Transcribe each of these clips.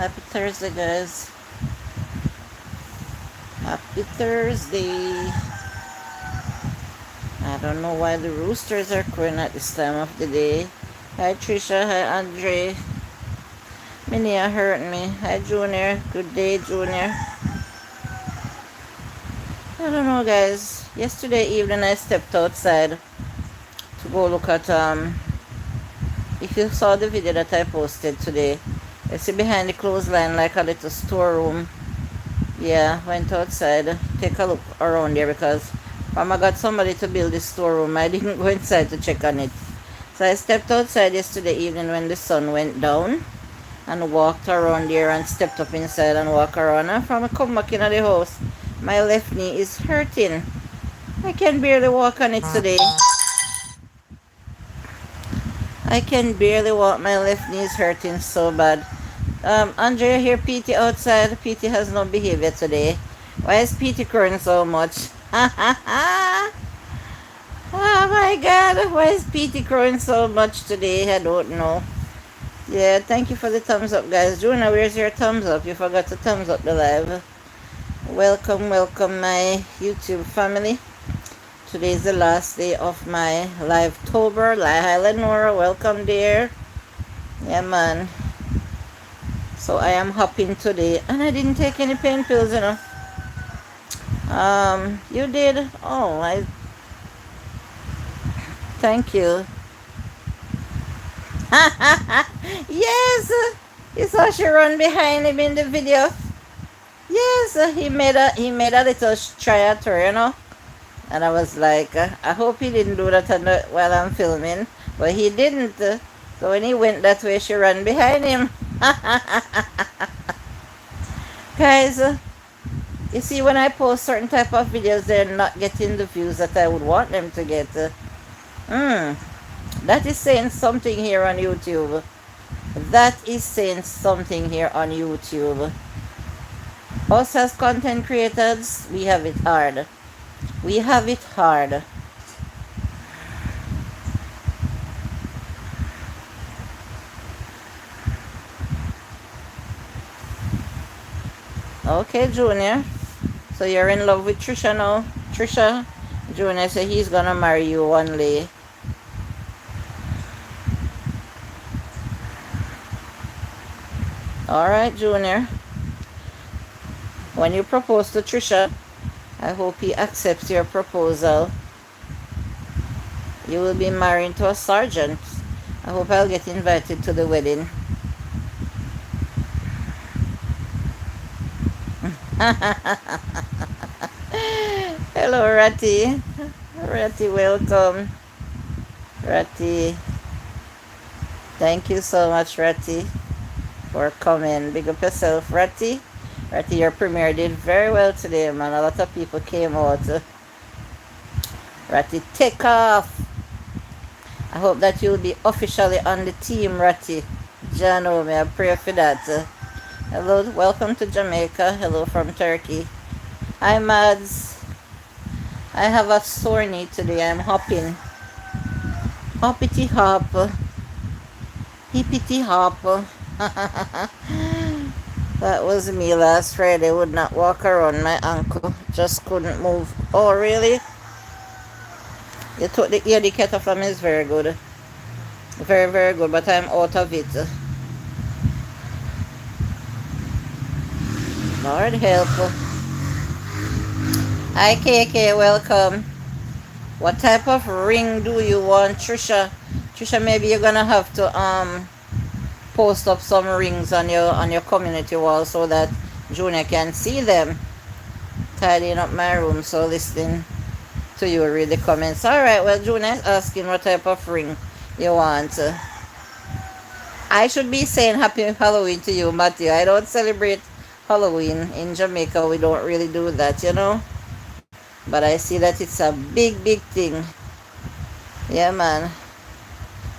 Happy Thursday, guys. Happy Thursday. I don't know why the roosters are crowing at this time of the day. Hi Trisha, hi Andre. Minia hurt me. Hi Junior. Good day, Junior. I don't know, guys. Yesterday evening I stepped outside to go look at if you saw the video that I posted today, you see behind the clothesline like a little storeroom. Yeah, went outside, take a look around there because Mama got somebody to build the storeroom. I didn't go inside to check on it. So I stepped outside yesterday evening when the sun went down and walked around there and stepped up inside and walked around. And from I come back into the house, my left knee is hurting. I can barely walk on it today. I can barely walk. My left knee is hurting so bad. Andrea, here PT outside. PT has no behavior today. Why is PT crying so much? Oh my God, why is PT crying so much today? I don't know. Yeah, thank you for the thumbs up, guys. Juna, where's your thumbs up? You forgot to thumbs up the live. Welcome, my YouTube family. Today is the last day of my Livetober. Hi, Lenora, welcome there. Yeah, man. So I am hopping today, and I didn't take any pain pills, you know. You did? Oh, thank you. Yes, you saw she run behind him in the video. Yes, he made a little try at her, you know. And I was like, I hope he didn't do that while I'm filming, but he didn't. So when he went that way, she ran behind him. Guys, you see, when I post certain type of videos, they're not getting the views that I would want them to get. That is saying something here on YouTube. That is saying something here on YouTube. Us as content creators, we have it hard. We have it hard. Okay, Junior. So you're in love with Trisha now? Trisha? Junior said he's gonna marry you one day. Alright, Junior. When you propose to Trisha, I hope he accepts your proposal. You will be married to a sergeant. I hope I'll get invited to the wedding. Hello, Ratty. Ratty, welcome. Ratty. Thank you so much, Ratty, for coming. Big up yourself, Ratty. Ratty, your premiere did very well today, man. A lot of people came out. Ratty, take off. I hope that you'll be officially on the team, Ratty. Jano, may I pray for that. Hello, welcome to Jamaica. Hello from Turkey. Hi, Mads. I have a sore knee today. I'm hopping. Hoppity hop. Hippity hop. That was me last Friday. Would not walk around my ankle. Just couldn't move. Oh, really? You took the ear from is very good. Very, very good, but I'm out of it. Lord help. Hi KK, welcome. What type of ring do you want, Trisha? Trisha, maybe you're gonna have to post up some rings on your community wall so that Junior can see them. Tidying up my room, so listening to you read the comments. Alright, well, Junior is asking what type of ring you want. I should be saying happy Halloween to you, Matthew. I don't celebrate Halloween. In Jamaica, we don't really do that, you know. But I see that it's a big, big thing. Yeah, man.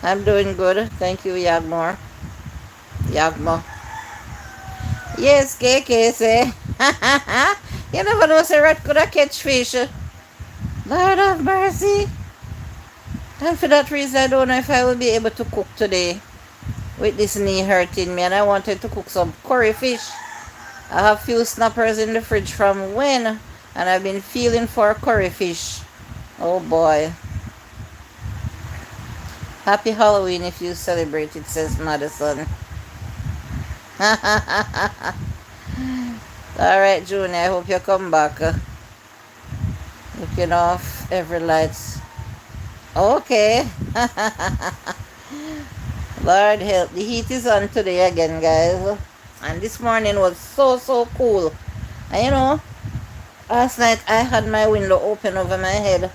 I'm doing good. Thank you, Yagmore. Yagmo. Yes, KK say. You never know, say rat could have catch fish. Lord of mercy. And for that reason, I don't know if I will be able to cook today with this knee hurting me. And I wanted to cook some curry fish. I have few snappers in the fridge from when, and I've been feeling for curry fish. Oh boy. Happy Halloween if you celebrate it, says Madison. Alright, Junior, I hope you come back. Looking off every lights. Okay. Lord help. The heat is on today again, guys. And this morning was so cool. And you know, last night I had my window open over my head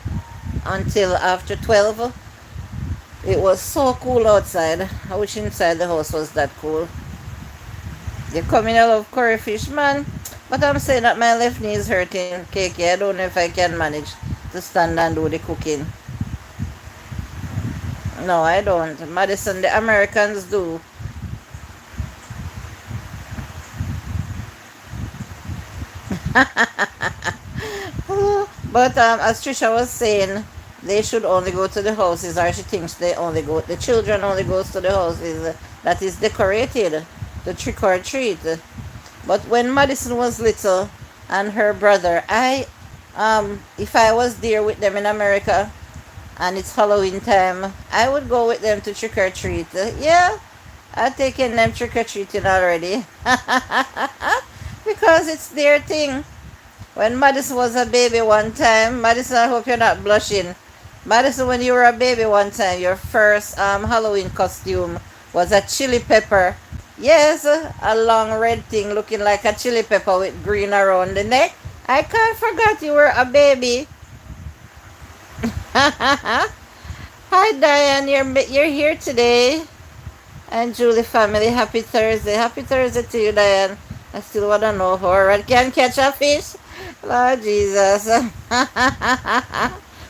until after 12. It was so cool outside. I wish inside the house was that cool. You come in, I love curry fish, man. But I'm saying that my left knee is hurting, KK. I don't know if I can manage to stand and do the cooking. No, I don't. Madison, the Americans do. But as Trisha was saying, they should only go to the houses, or she thinks the children only goes to the houses that is decorated, the trick or treat. But when Madison was little and her brother, if I was there with them in America and it's Halloween time, I would go with them to trick or treat. Yeah, I've taken them trick or treating already. Because it's their thing. When Madison was a baby one time, Madison, I hope you're not blushing. Madison, when you were a baby one time, your first Halloween costume was a chili pepper. Yes, a long red thing looking like a chili pepper with green around the neck. I can't forget you were a baby. Hi Diane, you're here today. And Julie family, happy Thursday. Happy Thursday to you, Diane. I still want to know how I can catch a fish. Lord Jesus.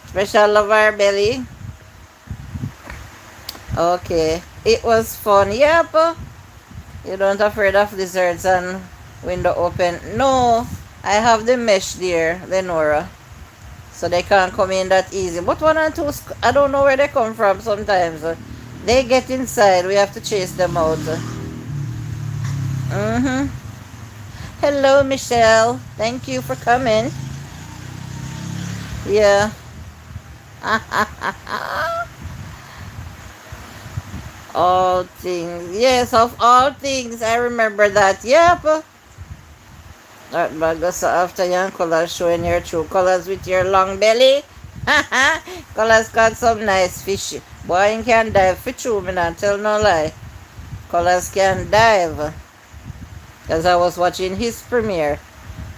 Special love our belly. Okay. It was fun. Yep. You don't afraid of lizards and window open? No. I have the mesh there, Lenora. So they can't come in that easy. But one and two, I don't know where they come from sometimes. They get inside. We have to chase them out. Hello, Michelle. Thank you for coming. Yeah. All things. Yes, of all things. I remember that. Yep. That bag goes after young colors showing your true colors with your long belly. Colors got some nice fish. Boy, you can dive for true, me not tell no lie. Colors can dive. Because I was watching his premiere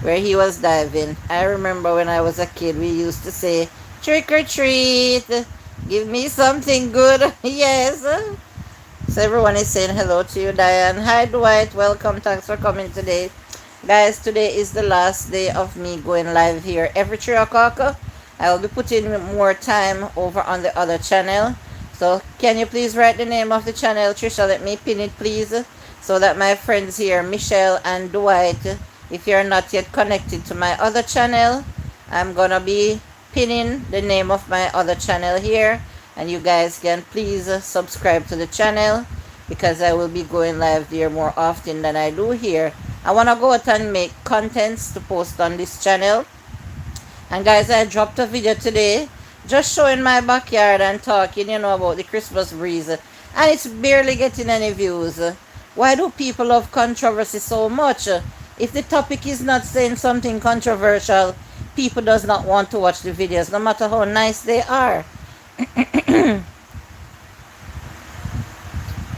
where he was diving. I remember when I was a kid, we used to say, trick or treat, give me something good. Yes. So everyone is saying hello to you, Diane. Hi, Dwight. Welcome. Thanks for coming today. Guys, today is the last day of me going live here every 3 o'clock. I will be putting more time over on the other channel. So can you please write the name of the channel, Trisha? Let me pin it, please, so that my friends here, Michelle and Dwight, if you're not yet connected to my other channel, I'm gonna be pinning the name of my other channel here, and you guys can please subscribe to the channel, because I will be going live there more often than I do here. I want to go out and make contents to post on this channel. And guys, I dropped a video today just showing my backyard and talking, about the Christmas breeze, and it's barely getting any views. Why do people love controversy so much? If the topic is not saying something controversial, people does not want to watch the videos, no matter how nice they are.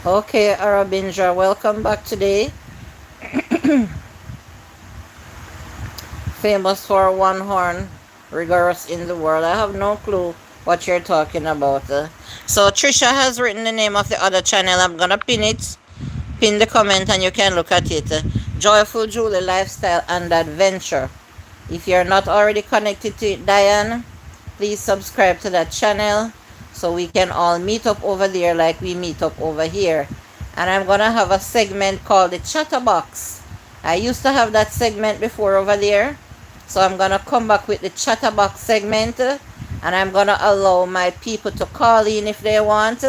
Okay, Arabinja, welcome back today. Famous for one horn, rigorous in the world. I have no clue what you're talking about. So Trisha has written the name of the other channel. I'm gonna pin the comment, and you can look at it. Joyfuljulie Lifestyle and Adventure. If you're not already connected to it, Diane, please subscribe to that channel so we can all meet up over there like we meet up over here. And I'm gonna have a segment called the Chatterbox. I used to have that segment before over there, so I'm gonna come back with the Chatterbox segment, and I'm gonna allow my people to call in if they want.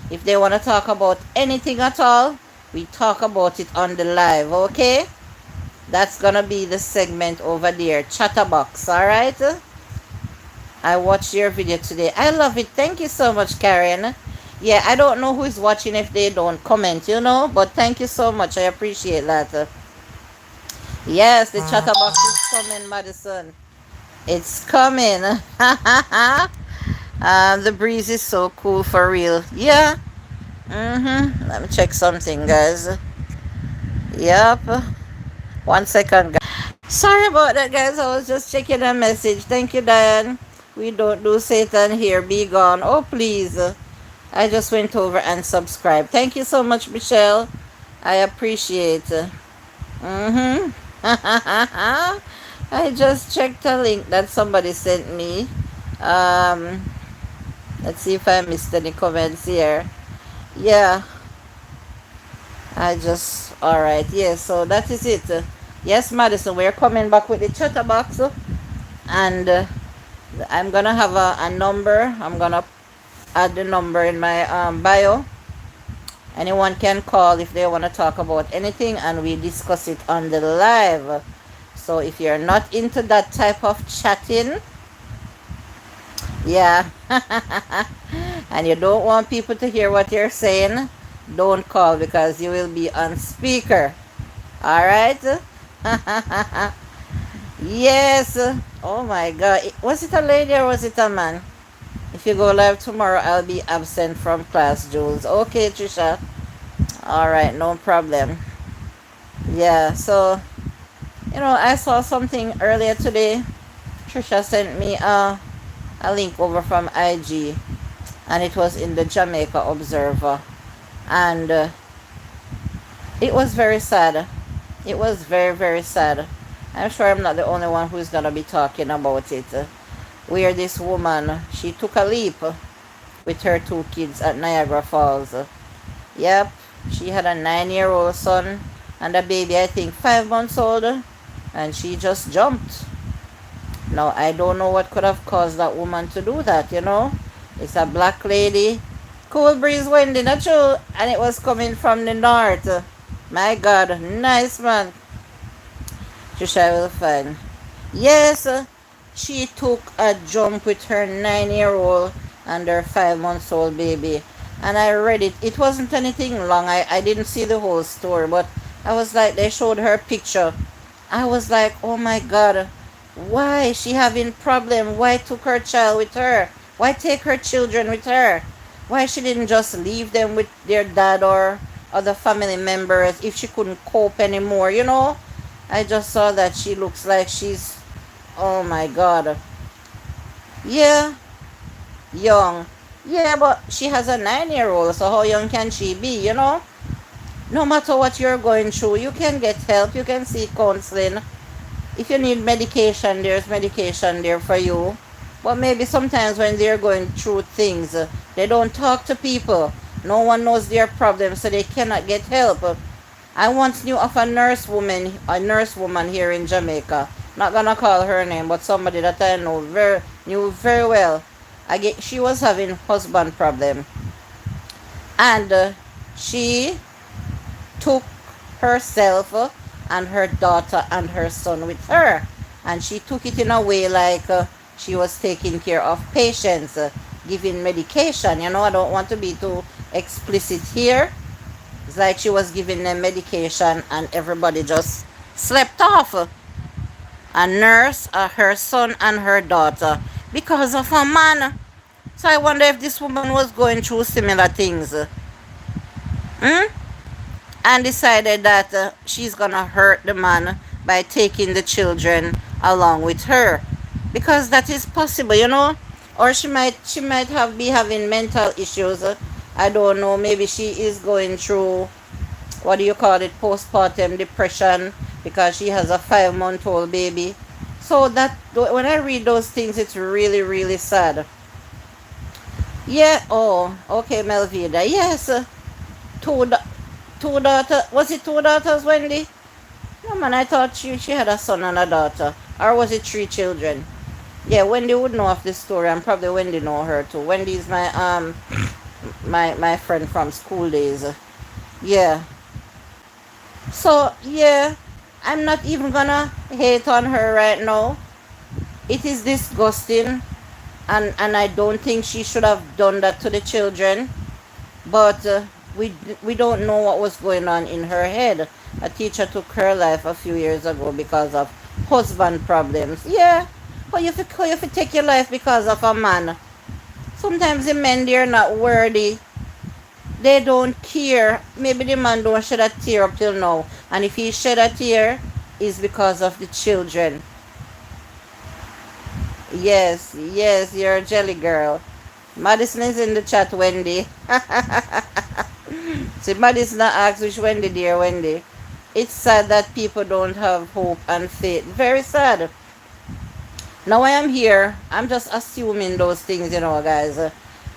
If they want to talk about anything at all, we talk about it on the live, okay? That's gonna be the segment over there, Chatterbox, alright? I watched your video today. I love it. Thank you so much, Karen. Yeah, I don't know who is watching if they don't comment, but thank you so much. I appreciate that. Yes, the Chatterbox is coming, Madison. It's coming. The breeze is so cool for real. Yeah. Let me check something, guys. Yep. 1 second, guys. Sorry about that, guys. I was just checking a message. Thank you, Diane. We don't do Satan here. Be gone. Oh, please. I just went over and subscribed. Thank you so much, Michelle. I appreciate it. I just checked a link that somebody sent me. Let's see if I missed any comments here. Yeah. Alright. Yeah, so that is it. Yes, Madison, we're coming back with the Chatterbox. And I'm going to have a number. I'm going to add the number in my bio. Anyone can call if they want to talk about anything, and we discuss it on the live. So if you're not into that type of chatting, yeah, and you don't want people to hear what you're saying, don't call, because you will be on speaker. Alright? Yes. Oh my God. Was it a lady or was it a man? If you go live tomorrow, I'll be absent from class, Jules. Okay, Trisha. Alright, no problem. Yeah, so, I saw something earlier today. Trisha sent me a link over from IG, and it was in the Jamaica Observer. And it was very sad. It was very, very sad. I'm sure I'm not the only one who's going to be talking about it. Where this woman, she took a leap with her 2 kids at Niagara Falls. Yep, she had a 9-year-old son and a baby, I think 5 months old, and she just jumped. Now, I don't know what could have caused that woman to do that, It's a black lady. Cool breeze wind, not true? And it was coming from the north. My God, nice, man. Trisha will find. Yes, she took a jump with her 9-year-old and her 5-month-old baby. And I read it. It wasn't anything long. I didn't see the whole story, but I was like, they showed her picture. I was like, oh my God, why is she having problem? Why took her child with her? Why take her children with her? Why she didn't just leave them with their dad or other family members if she couldn't cope anymore, I just saw that she looks like she's, oh my God. Yeah, young. Yeah, but she has a 9-year-old, so how young can she be, No matter what you're going through, you can get help, you can seek counseling. If you need medication, there's medication there for you. But maybe sometimes when they're going through things, they don't talk to people. No one knows their problems, so they cannot get help. I once knew of a nurse woman here in Jamaica. Not gonna call her name, but somebody that I knew very well. She was having husband problem, and she took herself and her daughter and her son with her, and she took it in a way like she was taking care of patients, giving medication. I don't want to be too explicit here. It's like she was giving them medication and everybody just slept off. A nurse, her son and her daughter, because of a man. So I wonder if this woman was going through similar things. And decided that she's gonna hurt the man by taking the children along with her. Because that is possible, Or she might be having mental issues. I don't know. Maybe she is going through, what do you call it, postpartum depression, because she has a 5-month-old baby. So that when I read those things, it's really, really sad. Yeah, oh, okay, Melvida. Yes, two, two daughters. Was it two daughters, Wendy? No, man, I thought she had a son and a daughter. Or was it three children? Yeah, Wendy would know of this story, and probably Wendy know her too. Wendy's my friend from school days. Yeah. So yeah, I'm not even gonna hate on her right now. It is disgusting, and I don't think she should have done that to the children. But we don't know what was going on in her head. A teacher took her life a few years ago because of husband problems. Yeah, how you fi take your life because of a man? Sometimes the men they're not worthy. They don't care. Maybe the man don't shed a tear up till now, and if he shed a tear, it's because of the children. Yes, yes, you're a jelly girl. Madison is in the chat, Wendy. See, Madison asked which Wendy, dear Wendy. It's sad that people don't have hope and faith. Very sad. Now I am here. I'm just assuming those things, guys.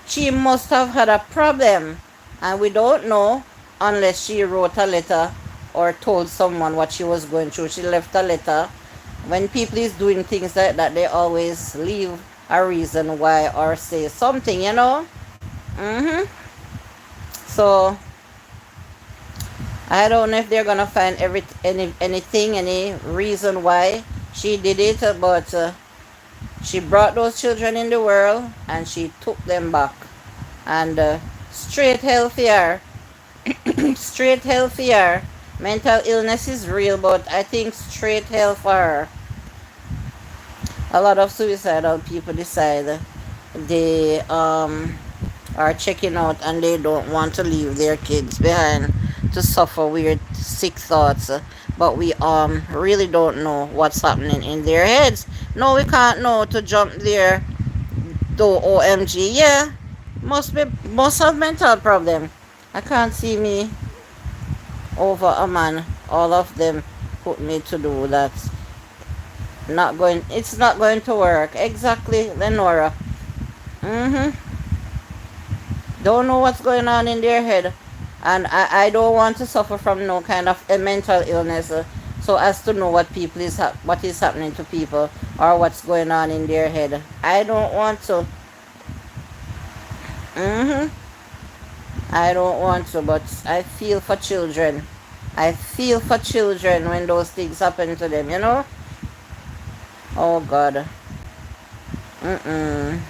She must have had a problem, and we don't know unless she wrote a letter or told someone what she was going through. She left a letter. When people is doing things like that, they always leave a reason why or say something. So I don't know if they're gonna find any reason why she did it, but she brought those children in the world and she took them back. And straight healthier, straight healthier. Mental illness is real, but I think straight health for her. A lot of suicidal people decide they are checking out and they don't want to leave their kids behind to suffer weird sick thoughts, but we really don't know what's happening in their heads. No, we can't know to jump there though. OMG, yeah, must have mental problem. I can't see me over a man. All of them put me to do that. It's not going to work. Exactly, Lenora. Mm-hmm. Don't know what's going on in their head, and I don't want to suffer from no kind of a mental illness, so as to know what is happening to people or what's going on in their head. I don't want to. Mm-hmm. I don't want to, but I feel for children. I feel for children when those things happen to them. Oh God. Mm-mm.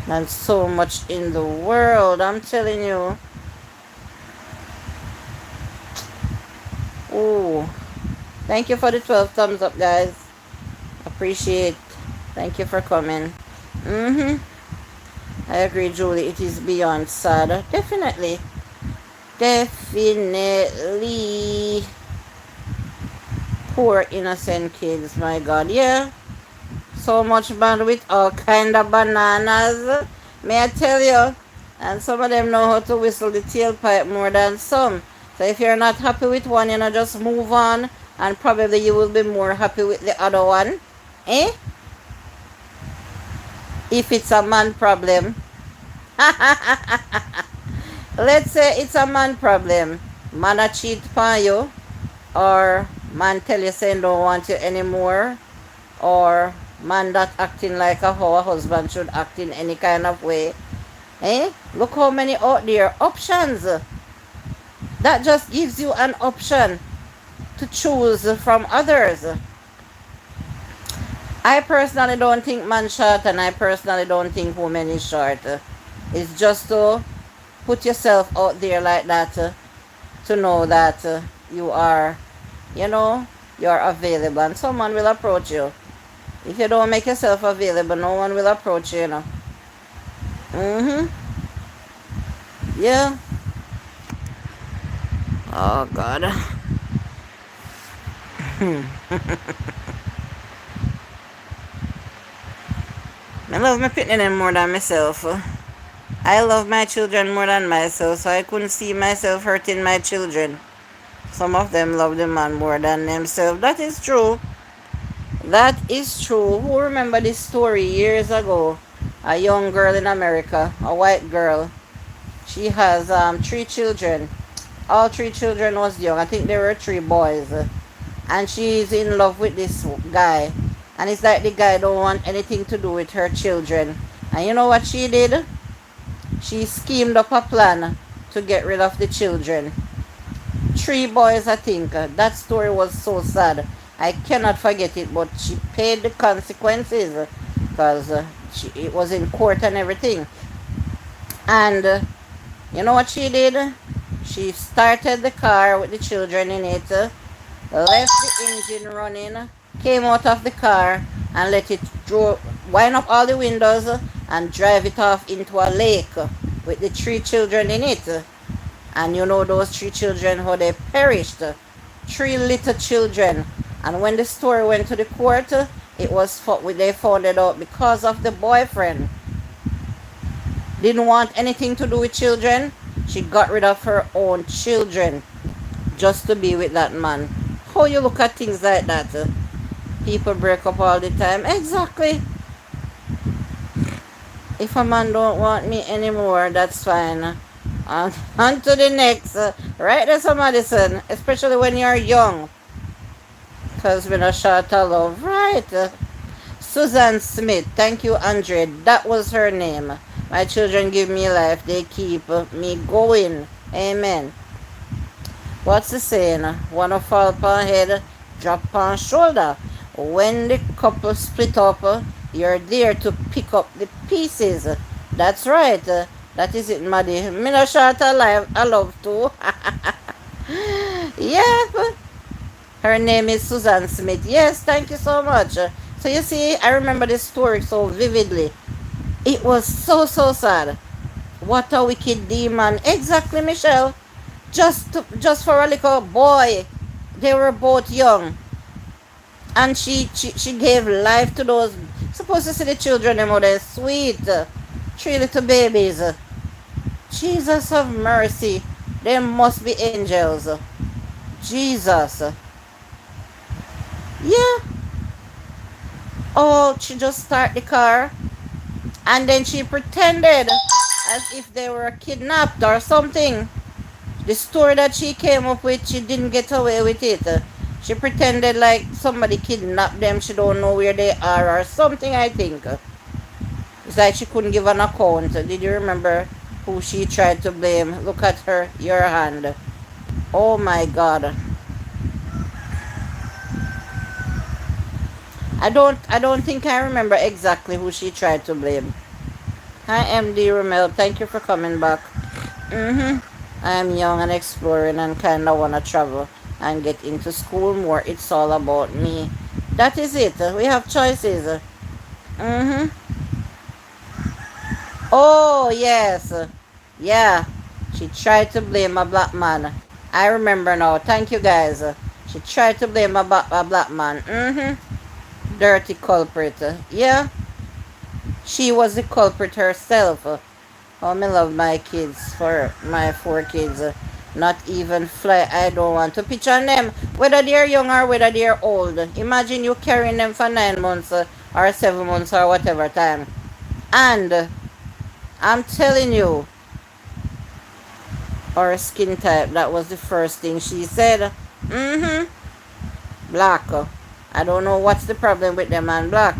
There's so much in the world, I'm telling you. Ooh. Thank you for the 12 thumbs up, guys. Appreciate. Thank you for coming. Mm-hmm. I agree, Julie. It is beyond sad. Definitely. Definitely. Poor innocent kids, my God. Yeah. So much bandwidth, all kind of bananas. May I tell you? And some of them know how to whistle the tailpipe more than some. So if you're not happy with one, just move on. And probably you will be more happy with the other one. Eh? If it's a man problem. Let's say it's a man problem. Man a cheat on you. Or man tell you saying don't want you anymore. Or man that acting like how a husband should act in any kind of way. Eh? Look how many out there. Options. That just gives you an option to choose from others. I personally don't think man short, and I personally don't think woman is short. It's just to put yourself out there like that, to know that you are, you're available, and someone will approach you. If you don't make yourself available, no one will approach you. Mm-hmm. Yeah. Oh God. I love my pitney more than myself. I love my children more than myself, so I couldn't see myself hurting my children. Some of them love the man more than themselves. That is true. That is true. Who remember this story years ago? a young girl in America, a white girl. She has 3 children. All 3 children was young. I think there were 3 boys. And she's in love with this guy. And it's like the guy don't want anything to do with her children. And you know what she did? She schemed up a plan to get rid of the children. 3 boys, I think. That story was so sad. I cannot forget it, but she paid the consequences because it was in court and everything. And you know what she did? She started the car with the children in it, left the engine running, came out of the car, and let it wind up all the windows and drive it off into a lake with the 3 children in it. And you know those 3 children, how they perished. 3 little children. And when the story went to the court, they found it out because of the boyfriend. Didn't want anything to do with children. She got rid of her own children just to be with that man. How you look at things like that? People break up all the time. Exactly. If a man don't want me anymore, that's fine. On to the next. Right, there's a Madison. Especially when you're young. Because we're not short of love. Right. Susan Smith. Thank you, Andre. That was her name. My children give me life. They keep me going. Amen. What's the saying? Wanna fall upon head, drop on shoulder. When the couple split up, you're there to pick up the pieces. That's right. That is it, Maddie. Me no short alive. I love to. Yep. Her name is Susan Smith. Yes, thank you so much. So you see, I remember this story so vividly. It was so sad. What a wicked demon. Exactly, Michelle. Just for a little boy. They were both young. And she gave life to those. Supposed to see the children, them they're sweet. 3 little babies. Jesus of mercy. They must be angels. Jesus. Yeah. Oh, she just started the car. And then she pretended as if they were kidnapped or something. The story that she came up with, she didn't get away with it. She pretended like somebody kidnapped them. She don't know where they are or something, I think. It's like she couldn't give an account. Did you remember who she tried to blame? Look at her, your hand. Oh my God. I don't think I remember exactly who she tried to blame. Hi MD Romel, thank you for coming back. I am young and exploring and kinda wanna travel and get into school more. It's all about me. That is it. We have choices. Oh yes. Yeah. She tried to blame a black man. I remember now. Thank you guys. She tried to blame a black man. Dirty culprit. Yeah. She was the culprit herself. Oh, me love my kids, for my 4 kids. Not even fly. I don't want to pitch on them. Whether they're young or whether they're old. Imagine you carrying them for 9 months or 7 months or whatever time. And I'm telling you, or skin type, that was the first thing she said. Black. I don't know what's the problem with them and black.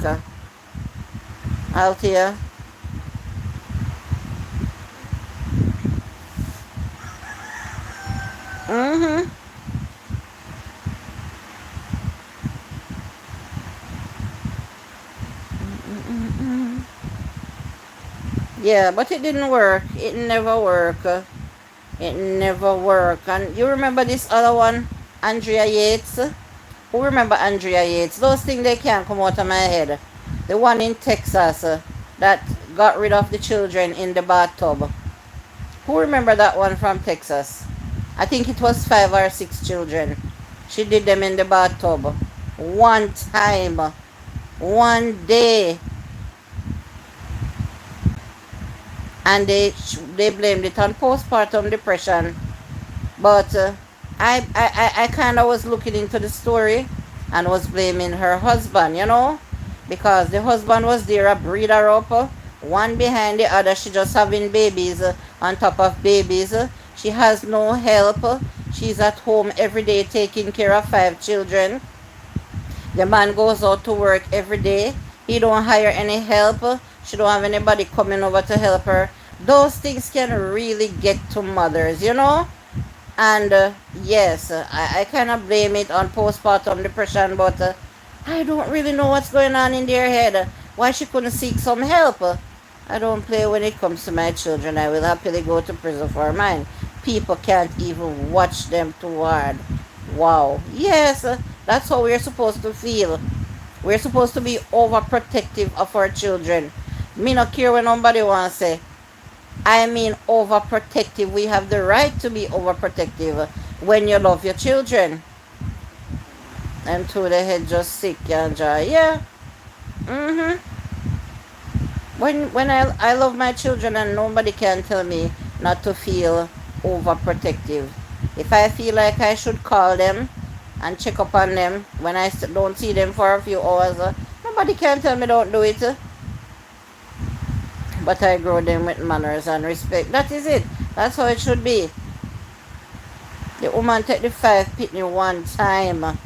Althea. Yeah, but it didn't work. It never worked. It never worked. And you remember this other one? Andrea Yates? Who remember Andrea Yates? Those things, they can't come out of my head. The one in Texas that got rid of the children in the bathtub. Who remember that one from Texas? I think it was 5 or 6 children. She did them in the bathtub. One time. One day. And they blamed it on postpartum depression. But I kind of was looking into the story and was blaming her husband, you know, because the husband was there, a breed her up, one behind the other. She just having babies on top of babies. She has no help. She's at home every day taking care of 5 children. The man goes out to work every day. He don't hire any help. She don't have anybody coming over to help her. Those things can really get to mothers, you know? And yes, I kind of blame it on postpartum depression, but I don't really know what's going on in their head. Why she couldn't seek some help? I don't play when it comes to my children. I will happily go to prison for mine. People can't even watch them too hard. Wow. Yes, that's how we're supposed to feel. We're supposed to be overprotective of our children. Me not care what nobody wants to say. I mean overprotective. We have the right to be overprotective when you love your children. And to the head just sick and dry. Yeah. Mm-hmm. When I love my children and nobody can tell me not to feel overprotective. If I feel like I should call them and check up on them when I don't see them for a few hours, nobody can tell me don't do it. But I grow them with manners and respect. That is it. That's how it should be. The woman take the 5 pitney one time,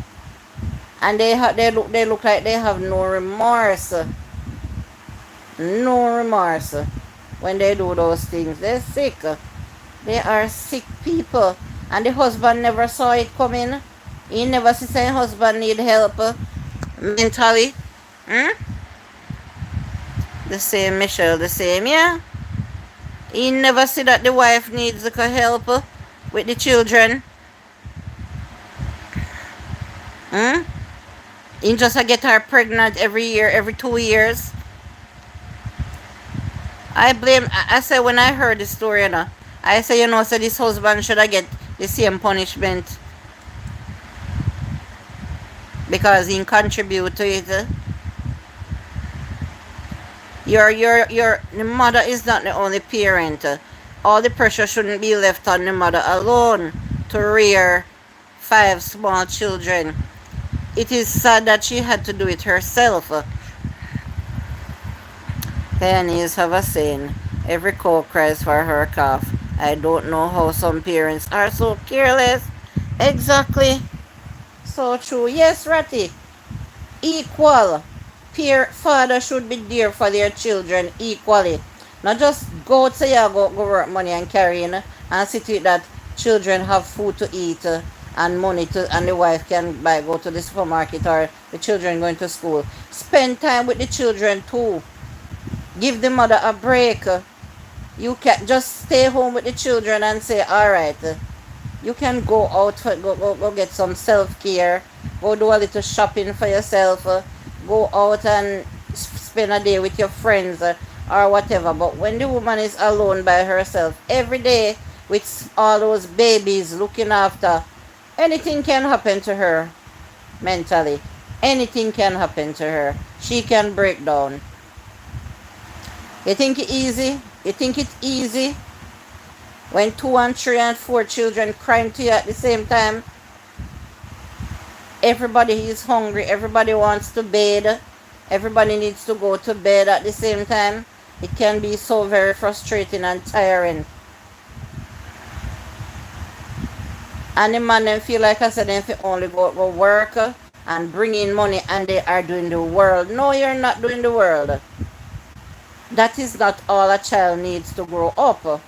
and they look like they have no remorse. No remorse when they do those things. They're sick. They are sick people. And the husband never saw it coming. He never see his husband need help mentally. Hmm? The same Michelle, the same, yeah. He never see that the wife needs help with the children. Hmm? He just get her pregnant every year, every 2 years. I say when I heard the story, I say, so this husband should have get the same punishment because he contribute to it. The mother is not the only parent. All the pressure shouldn't be left on the mother alone to rear 5 small children. It is sad that she had to do it herself. Pioneers have a saying, every cow cries for her calf. I don't know how some parents are so careless. Exactly. So true. Yes, Ratty. Equal. Father should be there for their children equally. Not just go to go work money and carry in and see to it that children have food to eat and money to, and the wife can go to the supermarket or the children going to school. Spend time with the children too. Give the mother a break. You can just stay home with the children and say, all right, you can go out, go get some self-care, go do a little shopping for yourself, go out and spend a day with your friends or whatever. But when the woman is alone by herself every day with all those babies looking after, anything can happen to her mentally. Anything can happen to her. She can break down. You think it easy? You think it's easy when 2 and 3 and 4 children crying to you at the same time? Everybody is hungry. Everybody wants to bathe. Everybody needs to go to bed at the same time. It can be so very frustrating and tiring. And the man them feel like I said, they only go work and bring in money and they are doing the world. No, you're not doing the world. That is not all a child needs to grow up.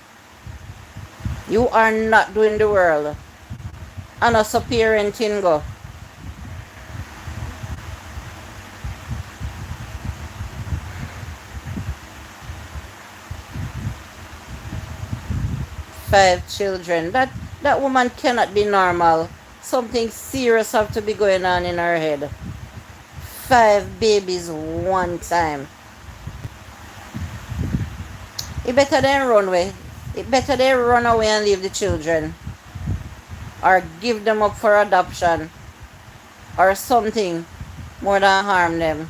You are not doing the world. And also parenting go. Five children. That woman cannot be normal. Something serious have to be going on in her head. 5 babies one time. It better than run away. It better they run away and leave the children. Or give them up for adoption. Or something more than harm them.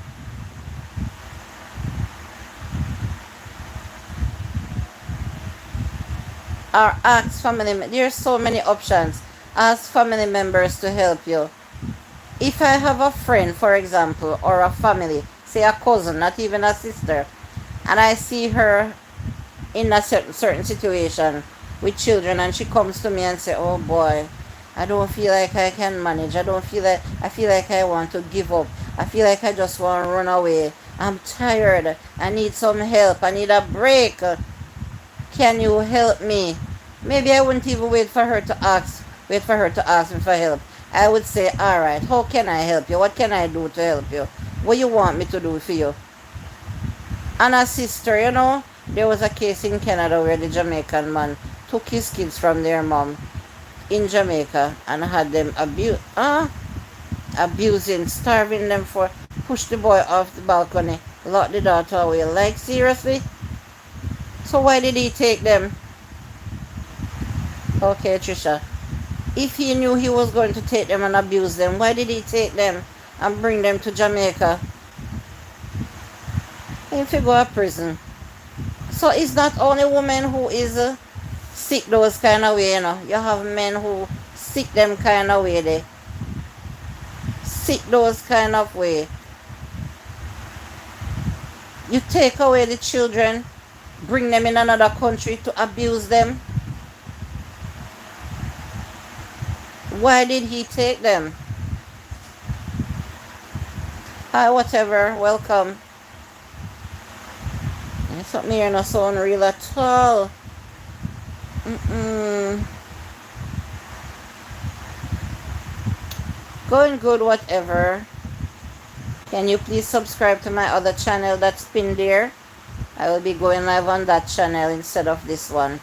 Or ask family. There's so many options. Ask family members to help you. If I have a friend, for example, or a family, say a cousin, not even a sister, and I see her in a certain situation with children, and she comes to me and say, oh boy, I don't feel like I can manage. I feel like I want to give up. I feel like I just want to run away. I'm tired. I need some help. I need a break. Can you help me? Maybe I wouldn't even wait for her to ask me for help. I would say, all right, how can I help you? What can I do to help you? What you want me to do for you? And a sister, there was a case in Canada where the Jamaican man took his kids from their mom in Jamaica and had them abusing, starving them for, push the boy off the balcony, lock the daughter away. Like, seriously? So why did he take them? Okay, Trisha. If he knew he was going to take them and abuse them, why did he take them and bring them to Jamaica? If you go to prison. So it's not only women who is sick those kind of way, You have men who sick them kind of way. They sick those kind of way. You take away the children, bring them in another country to abuse them. Why did he take them? Hi, whatever. Welcome. Something here not sound real at all. Going good, whatever. Can you please subscribe to my other channel that's pinned there? I will be going live on that channel instead of this one.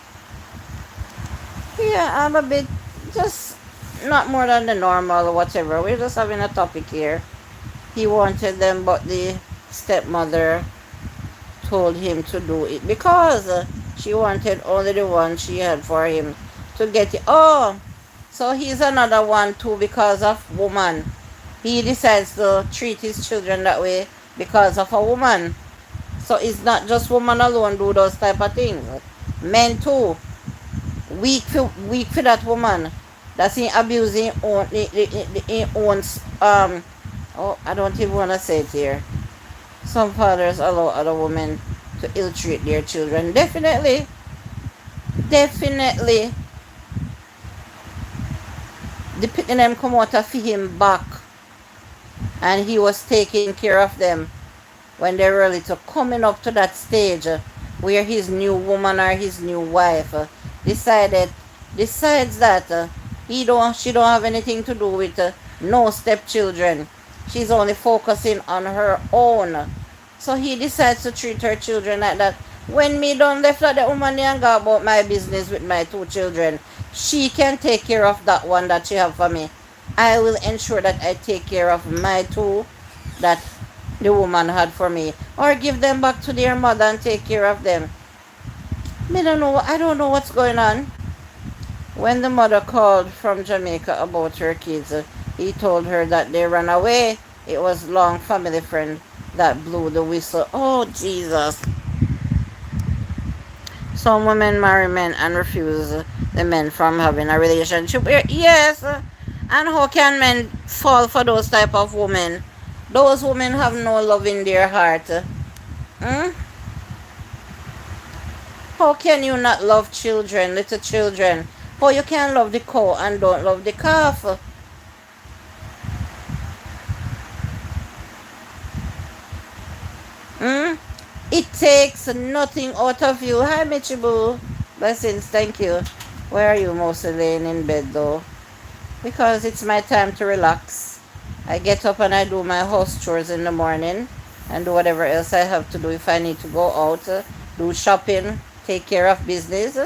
Yeah, I'm a bit, just not more than the normal or whatever. We're just having a topic here. He wanted them, but the stepmother told him to do it because she wanted only the one she had for him to get it. Oh, so he's another one too because of woman. He decides to treat his children that way because of a woman. So it's not just woman alone do those type of things. Men too. Weak for that woman. That's in abusing own I don't even want to say it here. Some fathers allow other women to ill-treat their children. Definitely. Definitely. The picking them come out of him back. And he was taking care of them when they were little. Coming up to that stage where his new woman or his new wife decides that she don't have anything to do with no stepchildren. She's only focusing on her own. So he decides to treat her children like that. When me done left at the woman and go about my business with my 2 children, she can take care of that one that she have for me. I will ensure that I take care of my 2 that the woman had for me. Or give them back to their mother and take care of them. I don't know what's going on. When the mother called from Jamaica about her kids, he told her that they ran away. It was long family friend that blew the whistle. Oh, Jesus. Some women marry men and refuse the men from having a relationship. Yes. And how can men fall for those type of women? Those women have no love in their heart. How can you not love children, little children? How you can love the cow and don't love the calf? It takes nothing out of you. Hi, Michibu. Blessings, thank you. Where are you mostly laying in bed though? Because it's my time to relax. I get up and I do my house chores in the morning and do whatever else I have to do if I need to go out, do shopping, take care of business.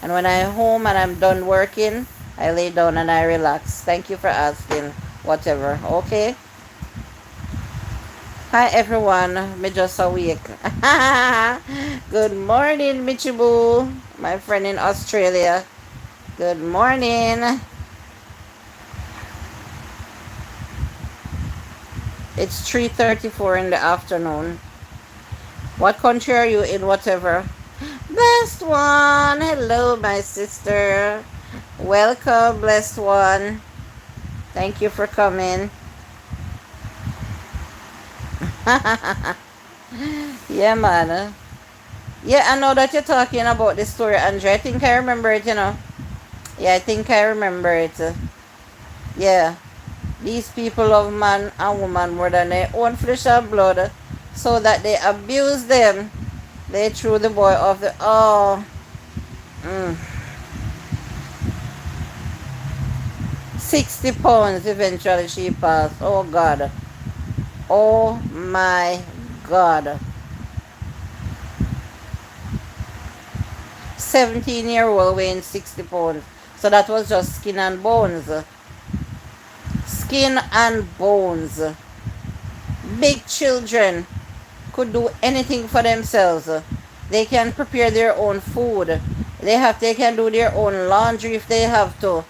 And when I'm home and I'm done working, I lay down and I relax. Thank you for asking. Whatever, okay? Hi everyone, me just awake. Good morning, Michibu, my friend in Australia. Good morning. It's 3:34 in the afternoon. What country are you in, whatever? Blessed one, hello my sister. Welcome, blessed one. Thank you for coming. Yeah, man. Yeah, I know that you're talking about the story, Andre. I think I remember it, you know. Yeah, I think I remember it. Yeah. These people love man and woman more than their own flesh and blood, so that they abuse them. They threw the boy off the. Oh. Mm. 60 pounds eventually she passed. Oh, God. Oh, my God. 17-year-old weighing 60 pounds. So that was just skin and bones. Skin and bones. Big children could do anything for themselves. They can prepare their own food. They can do their own laundry if they have to.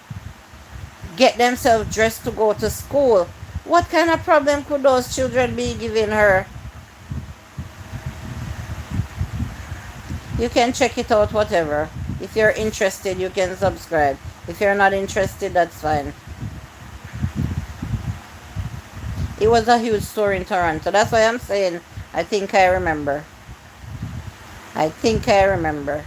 Get themselves dressed to go to school. What kind of problem could those children be giving her? You can check it out, whatever. If you're interested, you can subscribe. If you're not interested, that's fine. It was a huge story in Toronto. That's why I'm saying I think I remember. I think I remember.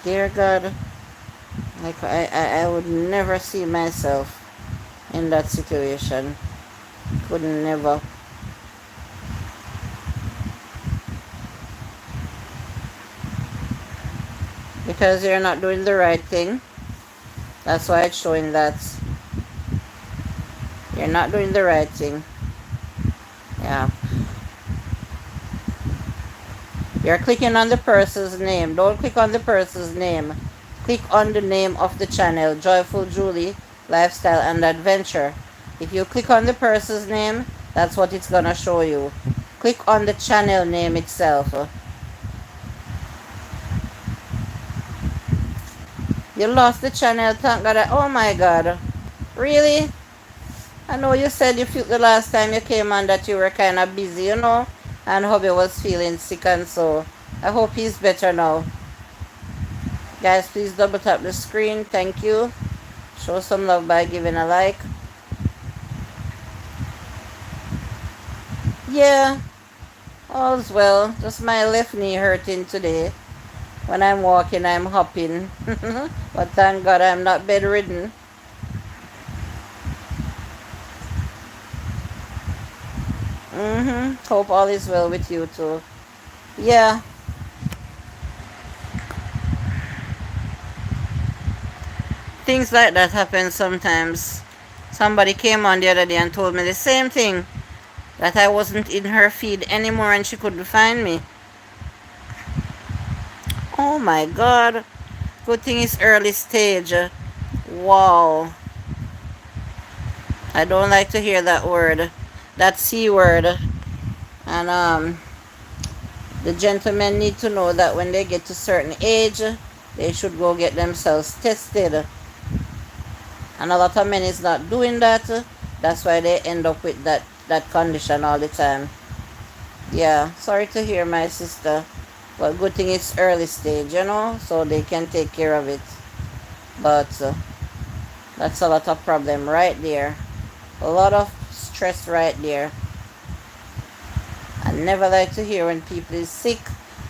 Dear God, like I would never see myself in that situation. Could never. Because you're not doing the right thing. That's why it's showing that you're not doing the right thing. Yeah. You're clicking on the person's name. Don't click on the person's name. Click on the name of the channel, Joyfuljulie Lifestyle and Adventure. If you click on the person's name, that's what it's gonna show you. Click on the channel name itself. You lost the channel, thank God. Oh my God. Really? I know you said you felt the last time you came on that you were kind of busy, you know, and hubby was feeling sick, and so I hope he's better now. Guys, please double tap the screen. Thank you. Show some love by giving a like. Yeah, all's well. Just my left knee hurting today. When I'm walking, I'm hopping. But thank God I'm not bedridden. Hope all is well with you too. Yeah. Things like that happen sometimes. Somebody came on the other day and told me the same thing. That I wasn't in her feed anymore and she couldn't find me. Oh my God. Good thing it's early stage. Wow. I don't like to hear that word. That C word. And the gentlemen need to know that when they get to certain age, they should go get themselves tested. And a lot of men is not doing that. That's why they end up with that condition all the time. Yeah, sorry to hear, my sister. But good thing it's early stage, you know, so they can take care of it. But that's a lot of problem right there. A lot of stress right there. I never like to hear when people is sick,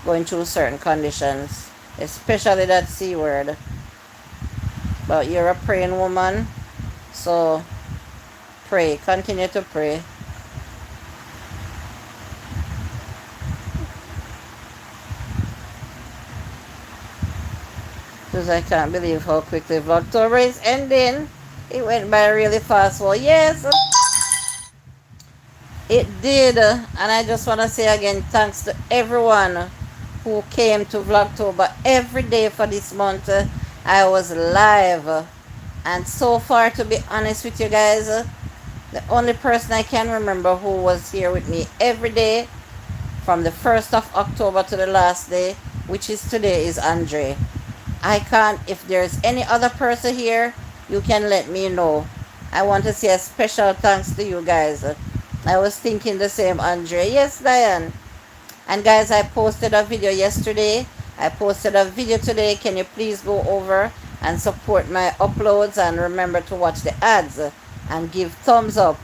going through certain conditions, especially that C word. But you're a praying woman, so pray, continue to pray. Because I can't believe how quickly Vlogtober is ending. It went by really fast. Well, yes, it did. And I just want to say again, thanks to everyone who came to Vlogtober every day for this month. I was live. And so far, to be honest with you guys, the only person I can remember who was here with me every day from the 1st of October to the last day, which is today, is Andre. I can't, if there's any other person here, you can let me know. But I can't believe how quickly Vlogtober is ending. It went by really fast. Well, yes, it did. And I just want to say again, thanks to everyone who came to Vlogtober every day for this month. I was live. And so far, to be honest with you guys, the only person I can remember who was here with me every day from the 1st of October to the last day, which is today, is Andre. I can't, if there's any other person here, you can let me know. I want to say a special thanks to you guys. I was thinking the same, Andre. Yes, Diane. And guys, I posted a video yesterday. I posted a video today. Can you please go over and support my uploads and remember to watch the ads and give thumbs up.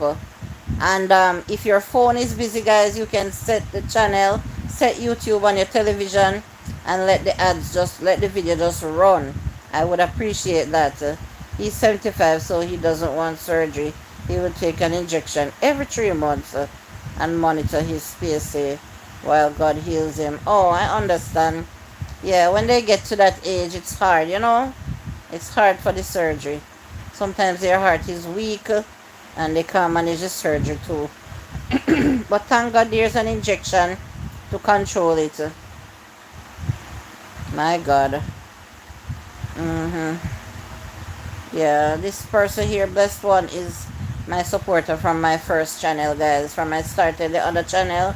And if your phone is busy, guys, you can set the channel, set YouTube on your television, and let the ads just let the video just run. I would appreciate that. He's 75, so he doesn't want surgery. He will take an injection every 3 months and monitor his PSA while God heals him. Oh, I understand. Yeah, when they get to that age, it's hard, you know? It's hard for the surgery. Sometimes their heart is weak and they can't manage the surgery too. But thank God there's an injection to control it. My God. Yeah, this person here, blessed one, is my supporter from my first channel, guys. From I started the other channel.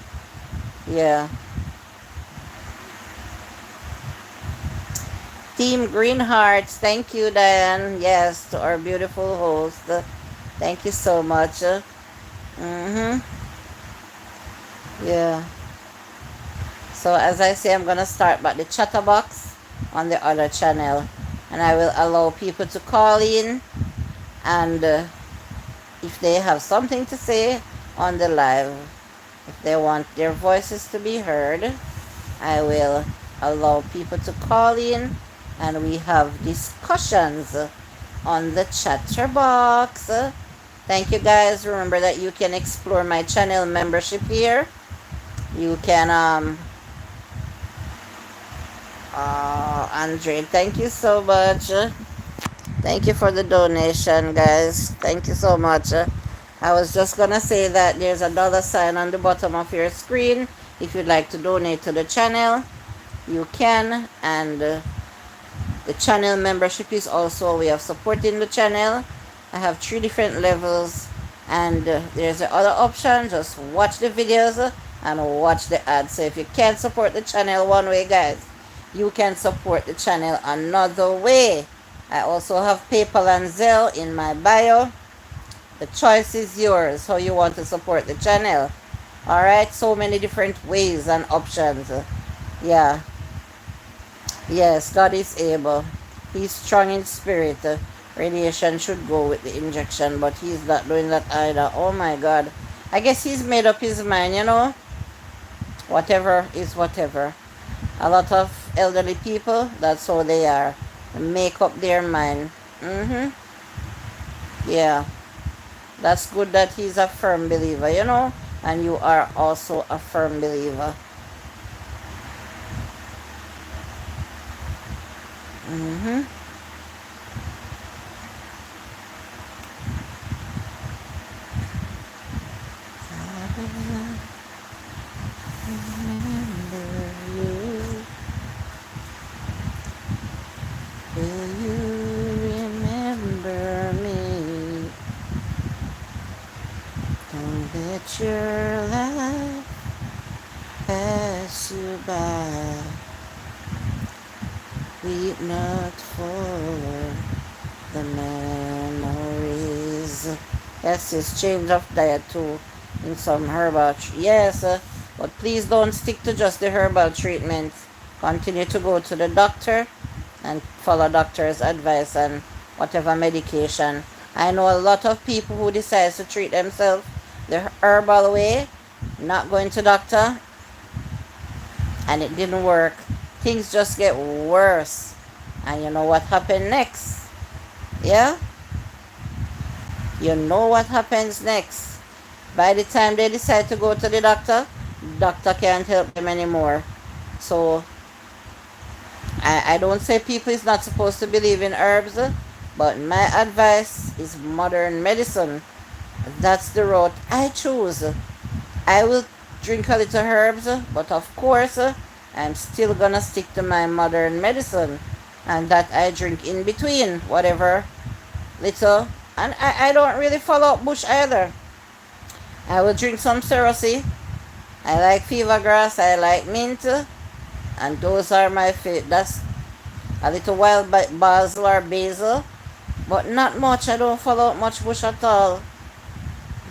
Yeah. Team Green Hearts, thank you, Diane. Yes, to our beautiful host. Thank you so much. Yeah. So as I say, I'm gonna start back the chatterbox on the other channel, and I will allow people to call in, and if they have something to say on the live, if they want their voices to be heard, I will allow people to call in and we have discussions on the chatterbox. Thank you guys. Remember that you can explore my channel membership here. You can Andre, thank you so much. Thank you for the donation, guys. Thank you so much. I was just gonna say that there's a $sign on the bottom of your screen. If you'd like to donate to the channel, you can. And the channel membership is also a way of supporting the channel. I have 3 different levels, and there's the other option. Just watch the videos and watch the ads. So if you can't support the channel one way, guys, you can support the channel another way. I also have PayPal and Zelle in my bio. The choice is yours, how you want to support the channel. Alright, so many different ways and options. Yeah. Yes, God is able. He's strong in spirit. Radiation should go with the injection, but he's not doing that either. Oh my God. I guess he's made up his mind, you know. Whatever is whatever. A lot of elderly people, that's how they are. Make up their mind. Yeah. That's good that he's a firm believer, you know. And you are also a firm believer. Will you remember me? Don't let your life pass you by. Weep not for the memories. Yes, it's change of diet too in some herbal. Yes, but please don't stick to just the herbal treatments. Continue to go to the doctor and follow doctor's advice and whatever medication. I know a lot of people who decide to treat themselves the herbal way, not going to doctor, and it didn't work. Things just get worse. And you know what happened next? Yeah? You know what happens next. By the time they decide to go to the doctor can't help them anymore. So I don't say people is not supposed to believe in herbs, but my advice is modern medicine. That's the route I choose. I will drink a little herbs, but of course, I'm still gonna stick to my modern medicine, and that I drink in between, whatever little. And I don't really follow up bush either. I will drink some cerasee. I like fever grass, I like mint, and those are my favorite. That's a little wild basil or basil, But not much. I don't follow up much bush at all.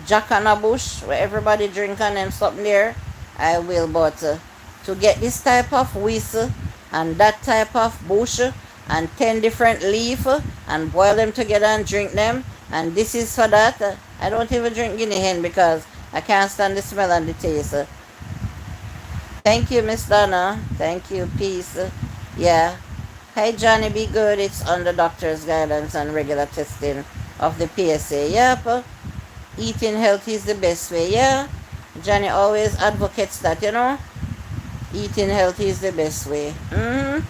Jack and a bush, where everybody drink and them something there, I will. But to get this type of whistle and that type of bush and 10 different leaf and boil them together and drink them, and this is for that, I don't even drink guinea hen because I can't stand the smell and the taste. Thank you, Miss Donna. Thank you. Peace. Yeah. Hey, Johnny, be good. It's under doctor's guidance and regular testing of the PSA. Yep. Eating healthy is the best way. Yeah. Johnny always advocates that, you know. Eating healthy is the best way. Her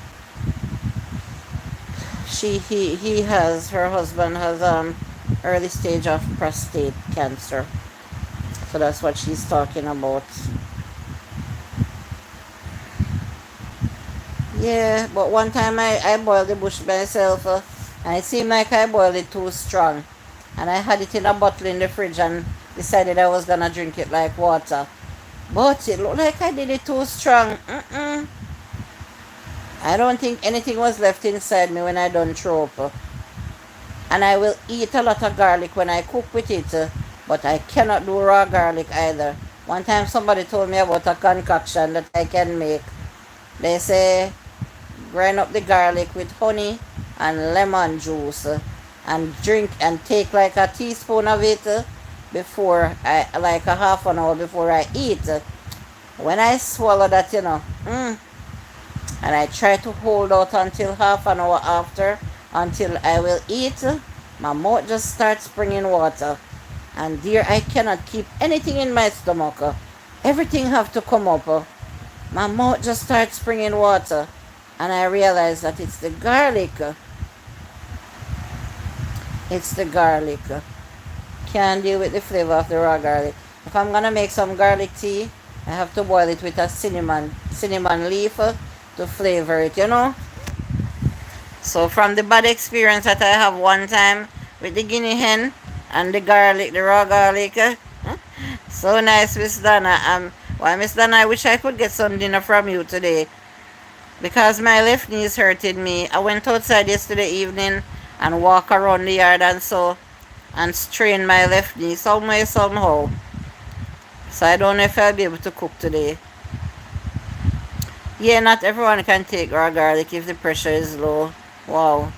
husband has early stage of prostate cancer. So that's what she's talking about. Yeah, but one time I boiled the bush myself, and it seemed like I boiled it too strong. And I had it in a bottle in the fridge and decided I was gonna drink it like water. But it looked like I did it too strong. I don't think anything was left inside me when I done throw up. And I will eat a lot of garlic when I cook with it, but I cannot do raw garlic either. One time somebody told me about a concoction that I can make. They say grind up the garlic with honey and lemon juice and drink and take like a teaspoon of it before I, like a half an hour before I eat. When I swallow that, and I try to hold out until half an hour after until I will eat, my mouth just starts springing water. And dear, I cannot keep anything in my stomach. Everything have to come up. My mouth just starts springing water. And I realize that it's the garlic. It's the garlic. Can't deal with the flavor of the raw garlic. If I'm gonna make some garlic tea, I have to boil it with a cinnamon leaf to flavor it, So from the bad experience that I have one time with the guinea hen and the garlic, the raw garlic, so nice, Miss Donna. Why, Miss Donna, I wish I could get some dinner from you today because my left knee is hurting me. I went outside yesterday evening and walk around the yard and strain my left knee some way, somehow. So I don't know if I'll be able to cook today. Yeah, not everyone can take raw garlic if the pressure is low. Wow.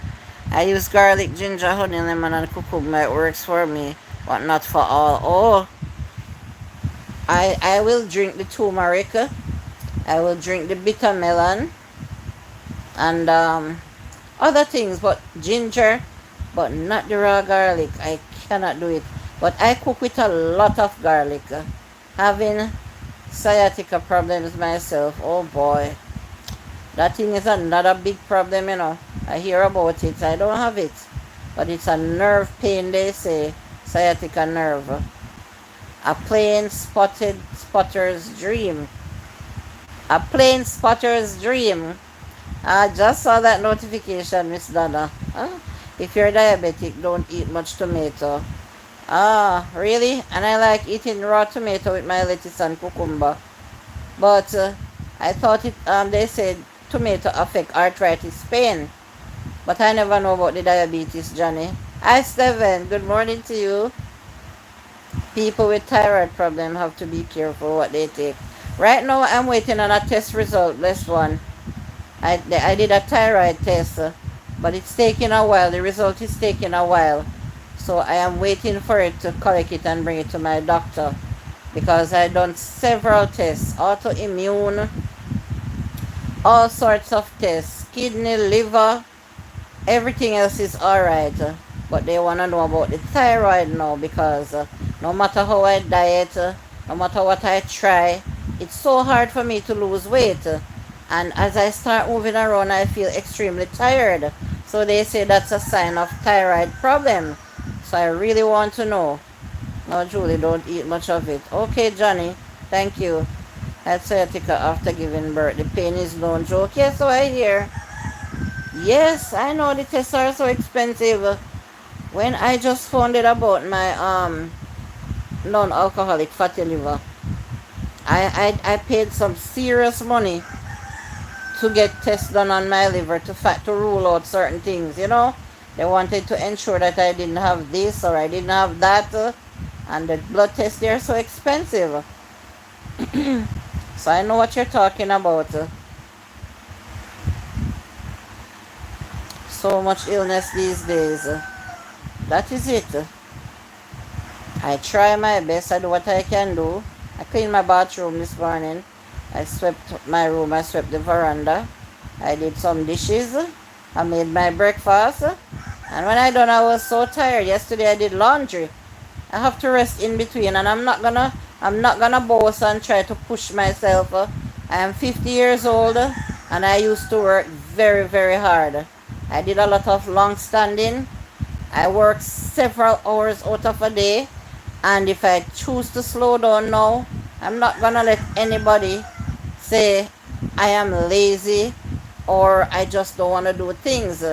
I use garlic, ginger, honey, lemon, and cucumber. It works for me, but not for all. Oh, I will drink the turmeric. I will drink the bitter melon and other things, but ginger, but not the raw garlic. I cannot do it. But I cook with a lot of garlic. Having sciatica problems myself, oh boy. That thing is another big problem, I hear about it. I don't have it. But it's a nerve pain, they say. Sciatica nerve. A plain spotter's dream. A plain spotter's dream. I just saw that notification, Miss Donna. If you're diabetic, don't eat much tomato. Really? And I like eating raw tomato with my lettuce and cucumber. But I thought they said tomato affect arthritis pain. But I never know about the diabetes, Johnny. Hi, Steven. Good morning to you. People with thyroid problem have to be careful what they take. Right now, I'm waiting on a test result. This one. I did a thyroid test, but it's taking a while. The result is taking a while. So I am waiting for it to collect it and bring it to my doctor. Because I've done several tests. Autoimmune. All sorts of tests. Kidney, liver. Everything else is alright. But they want to know about the thyroid now. Because no matter how I diet, no matter what I try, it's so hard for me to lose weight. And as I start moving around, I feel extremely tired. So they say that's a sign of thyroid problem. So I really want to know. No, Julie, don't eat much of it. Okay, Johnny, thank you. Had sciatica after giving birth. The pain is no joke. Yes, so I hear. Yes, I know the tests are so expensive. When I just found out about my non-alcoholic fatty liver, I paid some serious money to get tests done on my liver to rule out certain things, They wanted to ensure that I didn't have this or I didn't have that. And the blood tests, they're so expensive. So I know what you're talking about. So much illness these days. That is it. I try my best. I do what I can do. I cleaned my bathroom this morning. I swept my room. I swept the veranda. I did some dishes. I made my breakfast. And when I done, I was so tired. Yesterday I did laundry. I have to rest in between, and I'm not gonna boast and try to push myself. I am 50 years old, and I used to work very, very hard. I did a lot of long standing. I work several hours out of a day, and if I choose to slow down now, I'm not gonna let anybody say I am lazy or I just don't want to do things.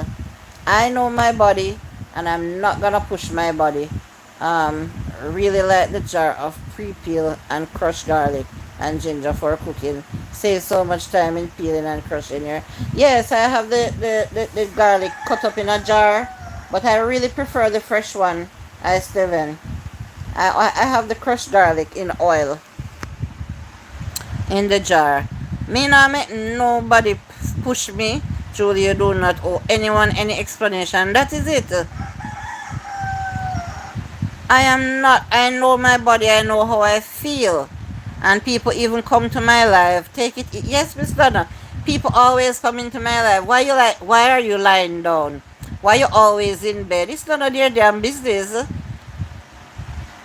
I know my body, and I'm not gonna push my body. Really like the jar of pre-peel and crushed garlic and ginger for cooking. Saves so much time in peeling and crushing here. Yes, I have the garlic cut up in a jar, but I really prefer the fresh one. Steven. I have the crushed garlic in oil in the jar. Me not make nobody push me. Julie, you do not owe anyone any explanation. That is it. I am not, I know my body, I know how I feel. And people even come to my life. Take it, yes, Miss Donna. People always come into my life. Why are you lying down? Why you always in bed? It's none of their damn business.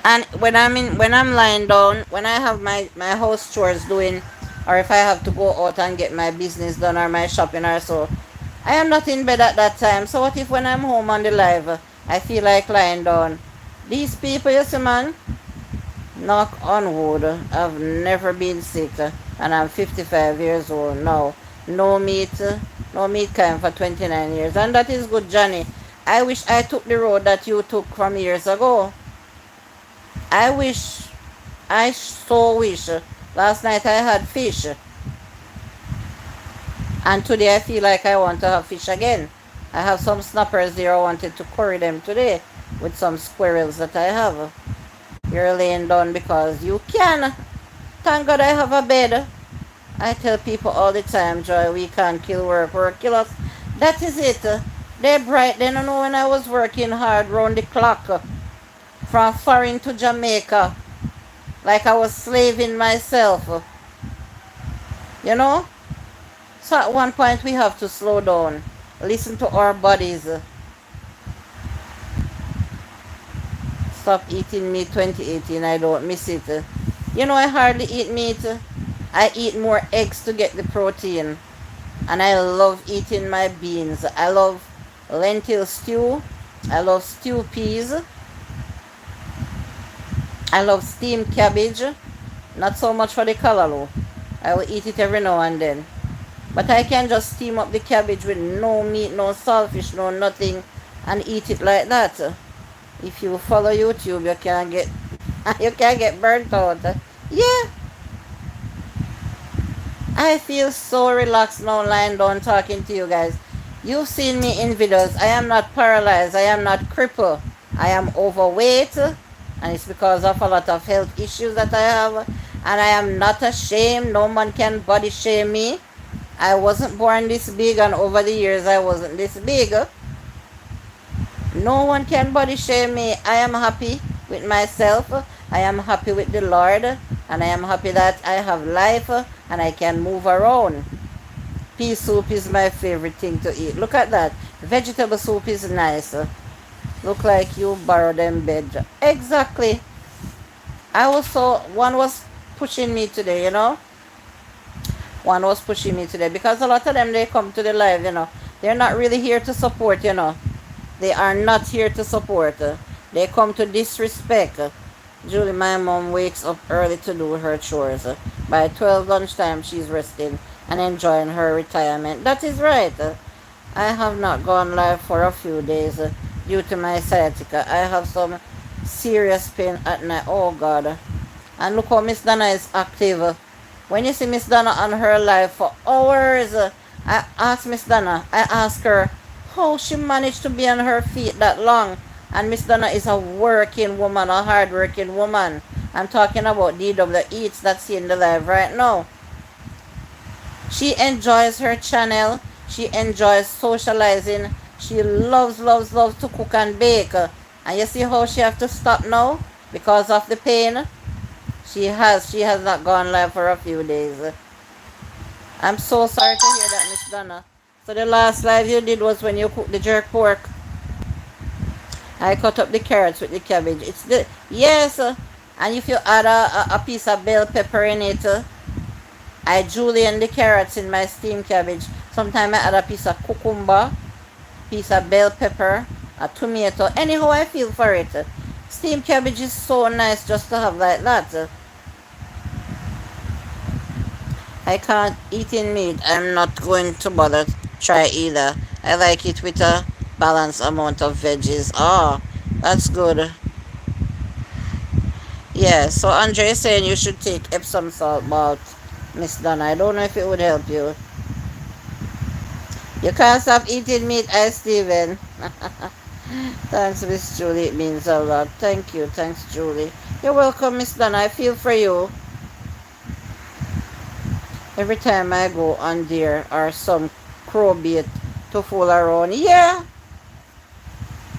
And when I'm lying down, when I have my house chores doing, or if I have to go out and get my business done or my shopping or so, I am not in bed at that time. So what if when I'm home on the live, I feel like lying down? These people, you see, man, knock on wood, I've never been sick, and I'm 55 years old now. No meat, no meat kind for 29 years, and that is good, Johnny. I wish I took the road that you took from years ago. I so wish. Last night I had fish, and today I feel like I want to have fish again. I have some snappers there. I wanted to curry them today with some squirrels that I have. You're laying down because you can. Thank God I have a bed. I tell people all the time, Joy, we can't kill work. Work kill us. That is it. They're bright. They don't know when I was working hard round the clock from foreign to Jamaica. Like I was slaving myself. You know? So at one point we have to slow down. Listen to our bodies. Stop eating meat 2018. I don't miss it. You know, I hardly eat meat. I eat more eggs to get the protein. And I love eating my beans. I love lentil stew. I love stew peas. I love steamed cabbage. Not so much for the callaloo. I will eat it every now and then. But I can just steam up the cabbage with no meat, no saltfish, no nothing, and eat it like that. If you follow YouTube, you can get burnt out. Yeah. I feel so relaxed now lying down talking to you guys. You've seen me in videos. I am not paralyzed. I am not crippled. I am overweight, and it's because of a lot of health issues that I have. And I am not ashamed. No man can body shame me. I wasn't born this big, and over the years I wasn't this big. No one can body shame me. I am happy with myself. I am happy with the Lord. And I am happy that I have life and I can move around. Pea soup is my favorite thing to eat. Look at that. Vegetable soup is nice. Look like you borrowed them bed. Exactly. One was pushing me today, you know. One was pushing me today because a lot of them, they come to the live, you know. They're not really here to support, you know. They are not here to support. They come to disrespect. Julie, my mom wakes up early to do her chores. By 12 lunchtime, she's resting and enjoying her retirement. That is right. I have not gone live for a few days due to my sciatica. I have some serious pain at night. Oh, God. And look how Miss Donna is active. When you see Miss Donna on her live for hours, I ask Miss Donna, I ask her, how she managed to be on her feet that long. And Miss Donna is a working woman, a hard working woman. I'm talking about DW Eats that's in the live right now. She enjoys her channel. She enjoys socializing. She loves, loves, loves to cook and bake. And you see how she have to stop now? Because of the pain? She has not gone live for a few days. I'm so sorry to hear that, Miss Donna. So the last live you did was when you cooked the jerk pork. I cut up the carrots with the cabbage. It's the yes, and if you add a piece of bell pepper in it, I julienne the carrots in my steamed cabbage. Sometimes I add a piece of cucumber, piece of bell pepper, a tomato. Anyhow I feel for it. Steamed cabbage is so nice just to have like that. I can't eat in meat. I'm not going to bother try either. I like it with a balanced amount of veggies. Oh, that's good. Yeah, so Andre is saying you should take Epsom salt bath, Miss Donna. I don't know if it would help you. You can't stop eating meat, Steven. Thanks, Miss Julie. It means a lot. Thank you. Thanks, Julie. You're welcome, Miss Donna. I feel for you. Every time I go on there are some crowbait to fool around. Yeah.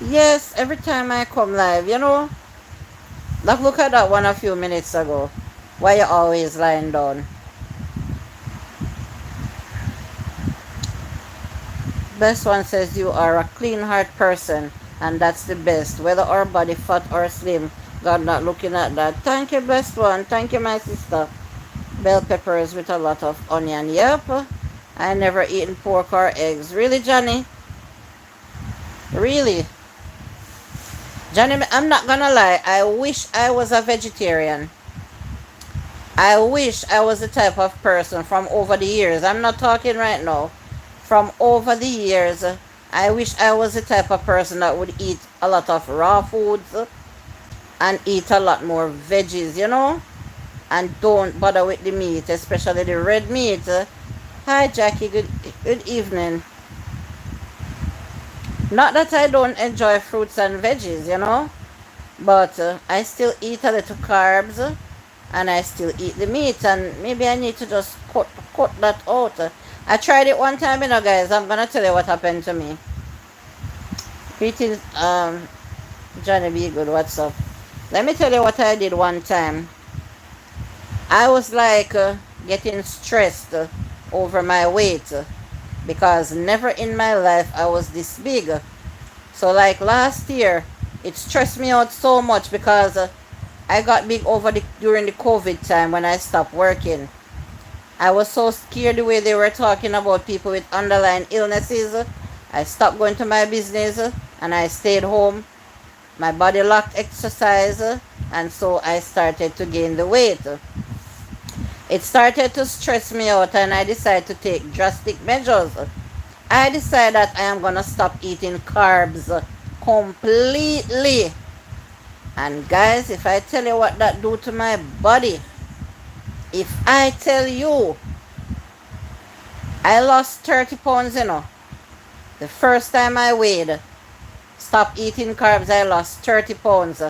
Yes, every time I come live, you know. Like, look at that one a few minutes ago. Why you always lying down? Best one says you are a clean heart person, and that's the best. Whether our body fat or slim, God not looking at that. Thank you, best one. Thank you, my sister. Bell peppers with a lot of onion. Yep. I never eaten pork or eggs. Really, Johnny? Really? Johnny, I'm not gonna lie. I wish I was a vegetarian. I wish I was the type of person from over the years. I'm not talking right now. From over the years, I wish I was the type of person that would eat a lot of raw foods and eat a lot more veggies, you know? And don't bother with the meat, especially the red meat. Hi, Jackie. Good evening. Not that I don't enjoy fruits and veggies, you know, but I still eat a little carbs, and I still eat the meat, and maybe I need to just cut that out. I tried it one time, you know, guys. I'm gonna tell you what happened to me. Greetings, Johnny B. Good. What's up? Let me tell you what I did one time. I was like getting stressed over my weight because never in my life I was this big. So like last year, it stressed me out so much because I got big during the COVID time when I stopped working. I was so scared the way they were talking about people with underlying illnesses. I stopped going to my business and I stayed home. My body lacked exercise, and so I started to gain the weight. It started to stress me out, and I decided to take drastic measures. I decided that I am going to stop eating carbs completely. And guys, if I tell you what that do to my body, if I tell you, I lost 30 pounds, you know. The first time I stopped eating carbs, I lost 30 pounds.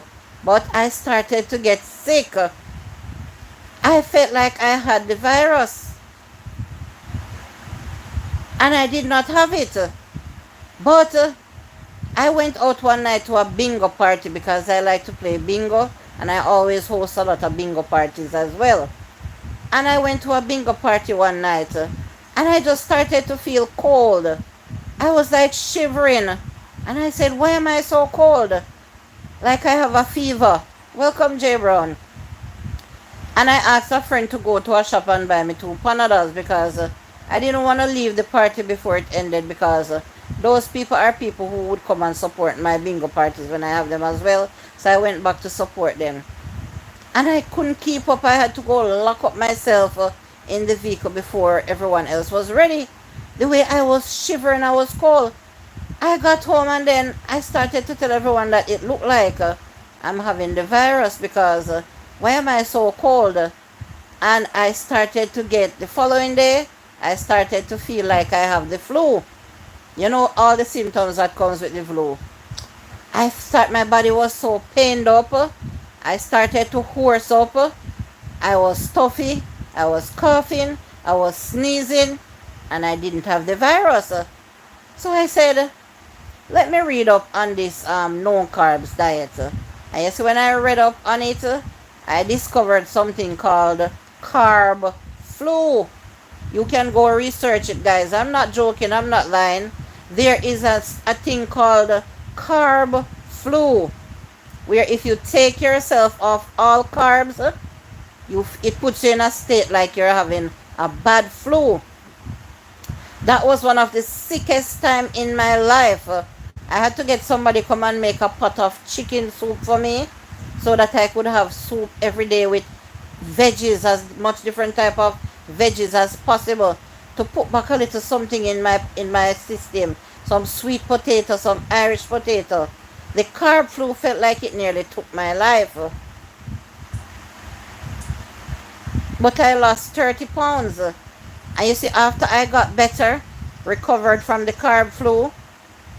But I started to get sick. I felt like I had the virus. And I did not have it. But I went out one night to a bingo party because I like to play bingo. And I always host a lot of bingo parties as well. And I went to a bingo party one night. And I just started to feel cold. I was like shivering. And I said, why am I so cold? Like I have a fever. Welcome, J. Brown. And I asked a friend to go to a shop and buy me 2 Panadols because I didn't want to leave the party before it ended because those people are people who would come and support my bingo parties when I have them as well. So I went back to support them. And I couldn't keep up. I had to go lock up myself in the vehicle before everyone else was ready. The way I was shivering, I was cold. I got home and then I started to tell everyone that it looked like I'm having the virus because why am I so cold? And I started to get, the following day, I started to feel like I have the flu. You know all the symptoms that comes with the flu. My body was so pained up. I started to hoarse up. I was stuffy. I was coughing. I was sneezing. And I didn't have the virus. So I said, let me read up on this no carbs diet. And you see, when I read up on it, I discovered something called carb flu. You can go research it, guys. I'm not joking. I'm not lying. There is a thing called carb flu, where if you take yourself off all carbs, it puts you in a state like you're having a bad flu. That was one of the sickest time in my life. I had to get somebody come and make a pot of chicken soup for me so that I could have soup every day with veggies, as much different type of veggies as possible, to put back a little something in my system. Some sweet potato, some Irish potato. The carb flu felt like it nearly took my life. But I lost 30 pounds. And you see, after I got better, recovered from the carb flu,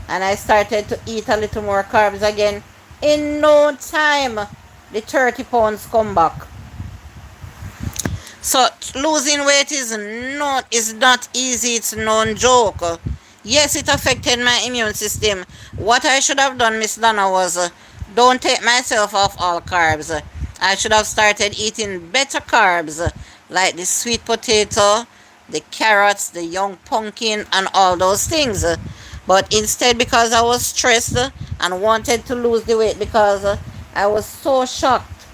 and I started to eat a little more carbs again, in no time, the 30 pounds come back. So losing weight is not easy. It's no joke. Yes, it affected my immune system. What I should have done, Miss Donna, was don't take myself off all carbs. I should have started eating better carbs, like the sweet potato, the carrots, the young pumpkin, and all those things. But instead, because I was stressed and wanted to lose the weight, because I was so shocked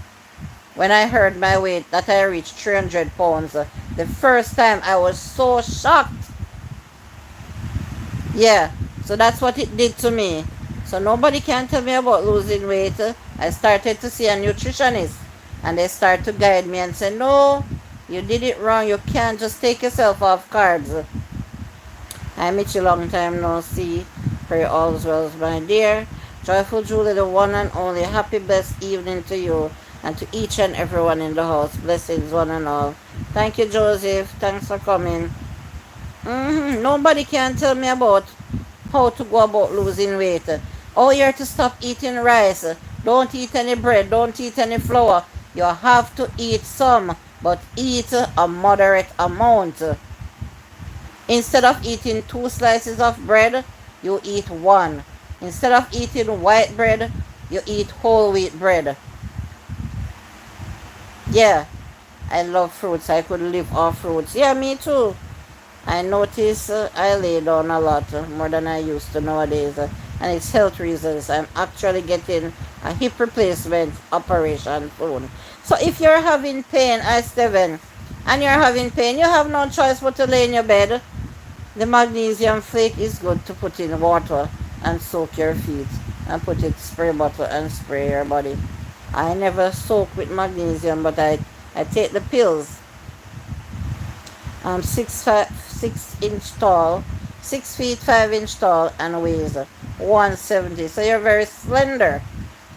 when I heard my weight that I reached 300 pounds. The first time I was so shocked. Yeah, so that's what it did to me. So nobody can tell me about losing weight. I started to see a nutritionist, and they start to guide me and say, no, you did it wrong. You can't just take yourself off carbs. I meet you long time no see. Pray all's well, my dear. Joyful Julie, the one and only. Happy blessed evening to you and to each and everyone in the house. Blessings one and all. Thank you, Joseph. Thanks for coming. Nobody can tell me about how to go about losing weight. Oh, you're to stop eating rice. Don't eat any bread. Don't eat any flour. You have to eat some, but eat a moderate amount. Instead of eating 2 slices of bread, you eat 1. Instead of eating white bread, you eat whole wheat bread. Yeah, I love fruits. I could live off fruits. Yeah, me too. I notice I lay down a lot more than I used to nowadays. And it's health reasons. I'm actually getting a hip replacement operation soon. So if you're having pain, Steven, and you're having pain, you have no choice but to lay in your bed. The magnesium flake is good to put in water and soak your feet and put it spray bottle and spray your body. I never soak with magnesium, but I take the pills. I'm 6 inch tall, 6 feet 5 inch tall, and weighs 170. So you're very slender.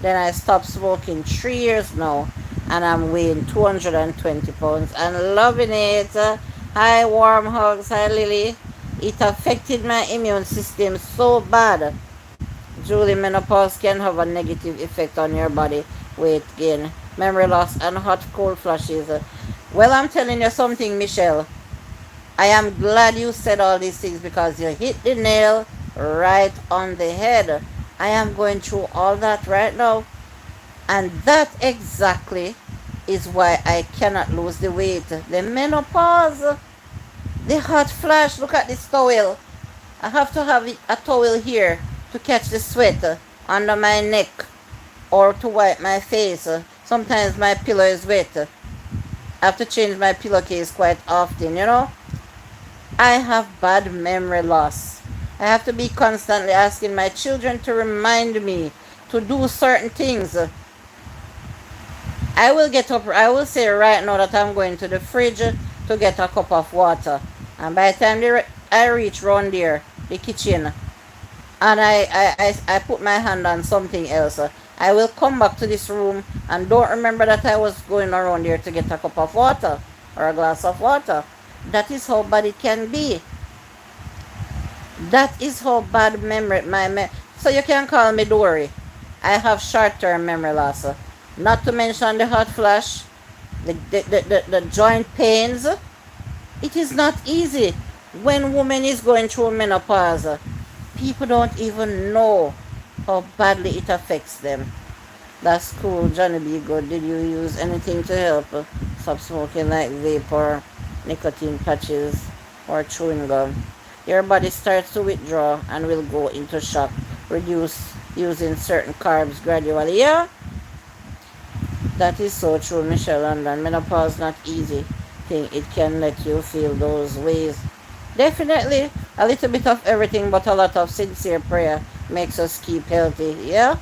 Then I stopped smoking 3 years now, and I'm weighing 220 pounds and loving it. Hi, warm hugs. Hi, Lily. It affected my immune system so bad. Julie, menopause can have a negative effect on your body, weight gain, memory loss, and hot cold flashes. Well, I'm telling you something, Michelle. I am glad you said all these things because you hit the nail right on the head. I am going through all that right now. And that exactly is why I cannot lose the weight. The menopause, the hot flash. Look at this towel. I have to have a towel here to catch the sweat under my neck or to wipe my face. Sometimes my pillow is wet. I have to change my pillowcase quite often, you know. I have bad memory loss. I have to be constantly asking my children to remind me to do certain things. I will get up, I will say right now that I'm going to the fridge to get a cup of water. And by the time I reach round there, the kitchen, and I put my hand on something else, I will come back to this room and don't remember that I was going around there to get a cup of water or a glass of water. That is how bad it can be. That is how bad memory so you can call me Dory. I have short-term memory loss. Not to mention the hot flash, the joint pains. It is not easy when woman is going through menopause. People don't even know how badly it affects them. That's cool, Johnny B. Good. Did you use anything to help stop smoking like vapor, nicotine patches, or chewing gum? Your body starts to withdraw and will go into shock. Reduce using certain carbs gradually. Yeah, that is so true, Michelle London. Menopause not easy thing. It can let you feel those ways. Definitely a little bit of everything, but a lot of sincere prayer makes us keep healthy. Yeah.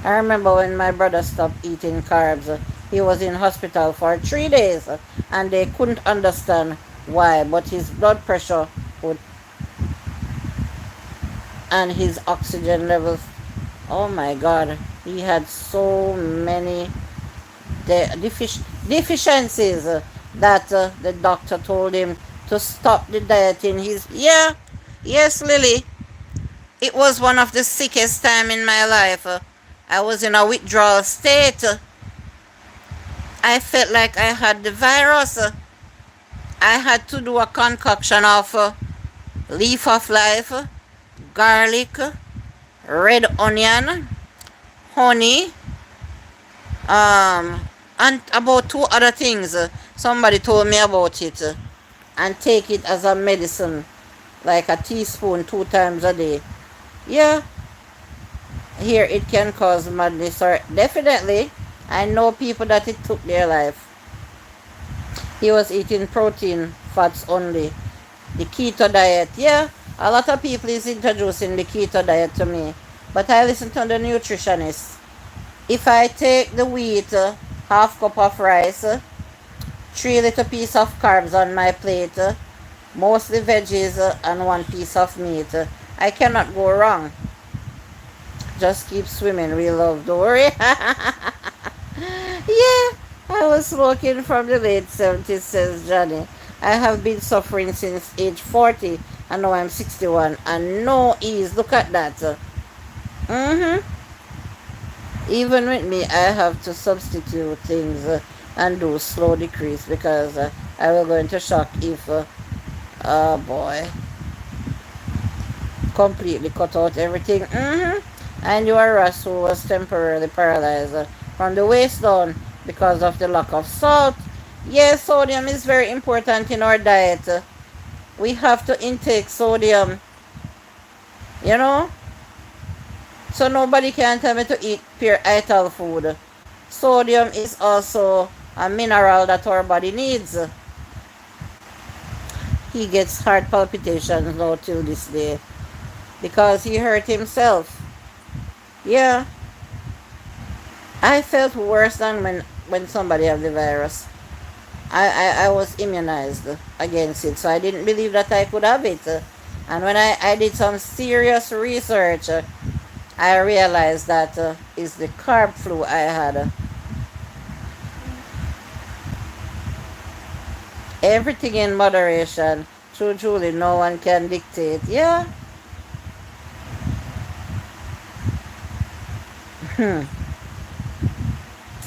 I remember when my brother stopped eating carbs. He was in hospital for 3 days, and they couldn't understand why, but his blood pressure would, and his oxygen levels. Oh my God, he had so many deficiencies that the doctor told him to stop the dieting. Yeah, yes, Lily. It was one of the sickest time in my life. I was in a withdrawal state. I felt like I had the virus. I had to do a concoction of leaf of life, garlic, red onion, honey, and about two other things. Somebody told me about it. And take it as a medicine, like a teaspoon 2 times a day. Yeah, here it can cause madness, or definitely I know people that it took their life. He was eating protein, fats only. The keto diet, yeah, a lot of people is introducing the keto diet to me, but I listen to the nutritionist. If I take the wheat, half cup of rice, 3 little piece of carbs on my plate, mostly veggies, and 1 piece of meat, I cannot go wrong. Just keep swimming, real love, don't worry. Yeah, I was smoking from the late 70s, says Johnny. I have been suffering since age 40, and now I'm 61, and no ease. Look at that. Mm-hmm. Even with me, I have to substitute things and do slow decrease because I will go into shock if, oh boy, completely cut out everything. Mm-hmm. I knew a Russ who was temporarily paralyzed from the waist down because of the lack of salt. Yes, sodium is very important in our diet. We have to intake sodium, you know? So nobody can tell me to eat pure ital food. Sodium is also a mineral that our body needs. He gets heart palpitations now till this day because he hurt himself. Yeah, I felt worse than when somebody had the virus. I was immunized against it, so I didn't believe that I could have it. And when I did some serious research, I realized that it's the carb flu I had. Everything in moderation. Truly, no one can dictate. Yeah.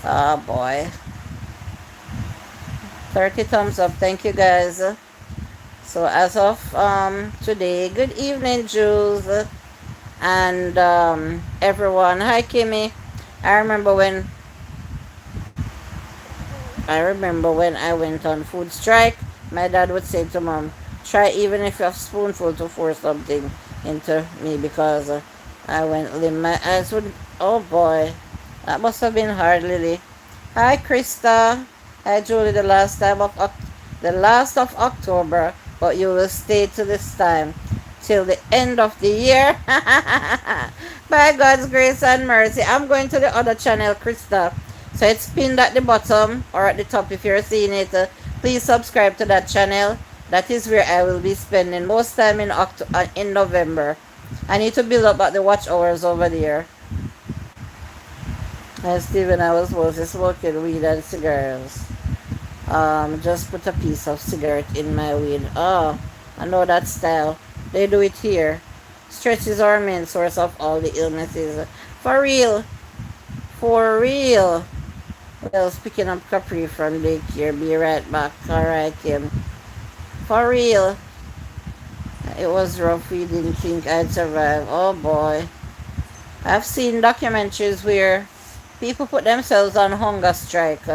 Oh boy. 30 thumbs up. Thank you guys. So as of today, good evening, Jules, and everyone. Hi, Kimmy. I remember when I went on food strike. My dad would say to mom, "Try even if you have spoonful to force something into me because I went limp. My eyes would. Oh boy, that must have been hard, Lily. Hi, Krista. Hi, Julie. The last of October, but you will stay to this time till the end of the year. By God's grace and mercy. I'm going to the other channel, Krista. So it's pinned at the bottom or at the top if you're seeing it. Please subscribe to that channel. That is where I will be spending most time in November. I need to build up at the watch hours over there. And Steven, I was mostly smoking weed and cigars. Just put a piece of cigarette in my weed. Oh, I know that style. they do it here. Stress is our main source of all the illnesses. For real. For real. Well, picking up Capri from daycare. Be right back. Alright, Kim. For real. It was rough. We didn't think I'd survive. Oh boy. I've seen documentaries where people put themselves on hunger strike.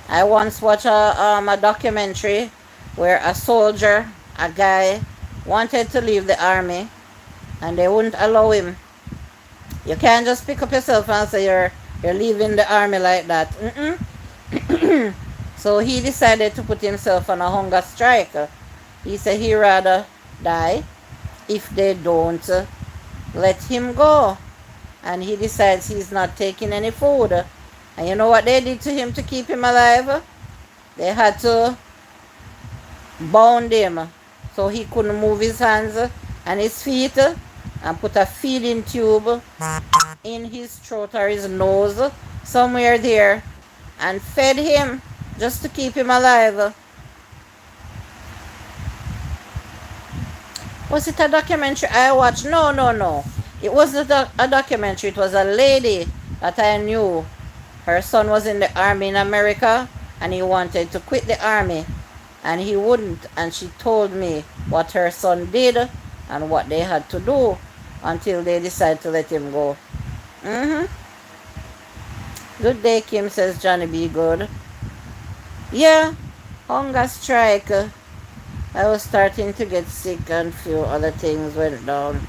I once watched a documentary where a soldier, a guy, wanted to leave the army and they wouldn't allow him. You can't just pick up yourself and say you're leaving the army like that. So he decided to put himself on a hunger strike. He said he'd rather die if they don't let him go. And he decides he's not taking any food. And you know what they did to him to keep him alive? They had to bound him so he couldn't move his hands and his feet, and put a feeding tube in his throat or his nose, somewhere there, and fed him just to keep him alive. Was it a documentary I watched? No. It wasn't a documentary. It was a lady that I knew. Her son was in the army in America and he wanted to quit the army and he wouldn't. And she told me what her son did and what they had to do until they decided to let him go. Good day, Kim, says Johnny B. Good. Yeah, hunger strike. I was starting to get sick and few other things went down.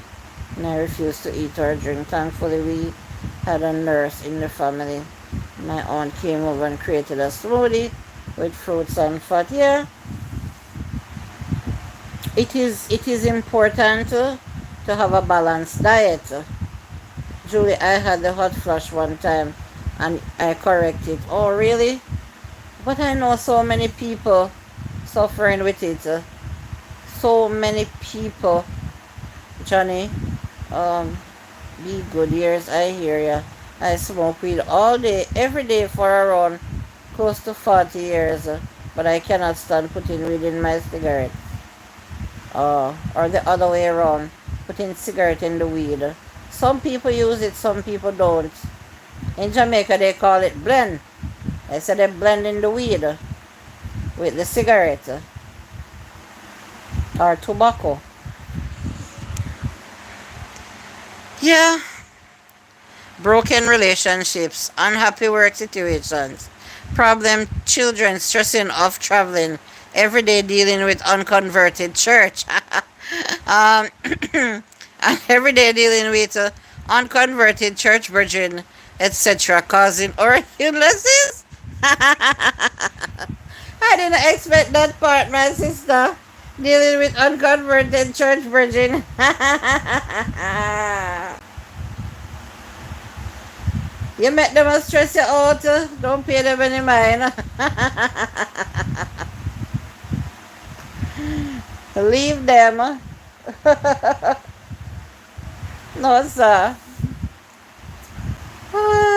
And I refused to eat or drink. Thankfully, we had a nurse in the family. My aunt came over and created a smoothie with fruits and fat. Yeah, it is important to have a balanced diet. Julie, I had the hot flash one time and I corrected. Oh, really? But I know so many people suffering with it. So many people. Johnny, be good years, I hear ya. I smoke weed all day, every day for around close to 40 years. But I cannot stand putting weed in my cigarette. Or the other way around, putting cigarette in the weed. Some people use it, some people don't. In Jamaica they call it blend. I said they blend in the weed with the cigarette or tobacco. Yeah. Broken relationships, unhappy work situations, problem children stressing off traveling, every day dealing with unconverted church. um, and every day dealing with unconverted church virgin, etc., causing or illnesses. I didn't expect that part, my sister. Dealing with unconverted church virgin. You make them stress you out. Don't pay them any mind. Leave them. No, sir.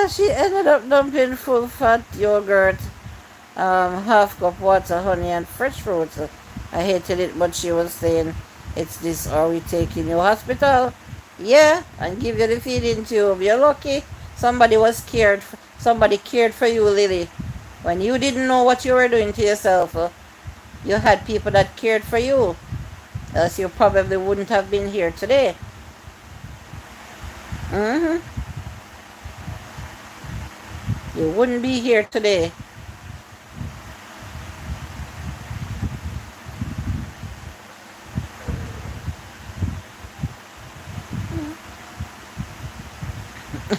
She ended up dumping full fat yogurt, half cup water, honey, and fresh fruits. I hated it, but she was saying, it's this or we take in your hospital. Yeah, and give you the feeding tube. You're lucky. Somebody cared for you, Lily. When you didn't know what you were doing to yourself, you had people that cared for you. Else you probably wouldn't have been here today. You wouldn't be here today.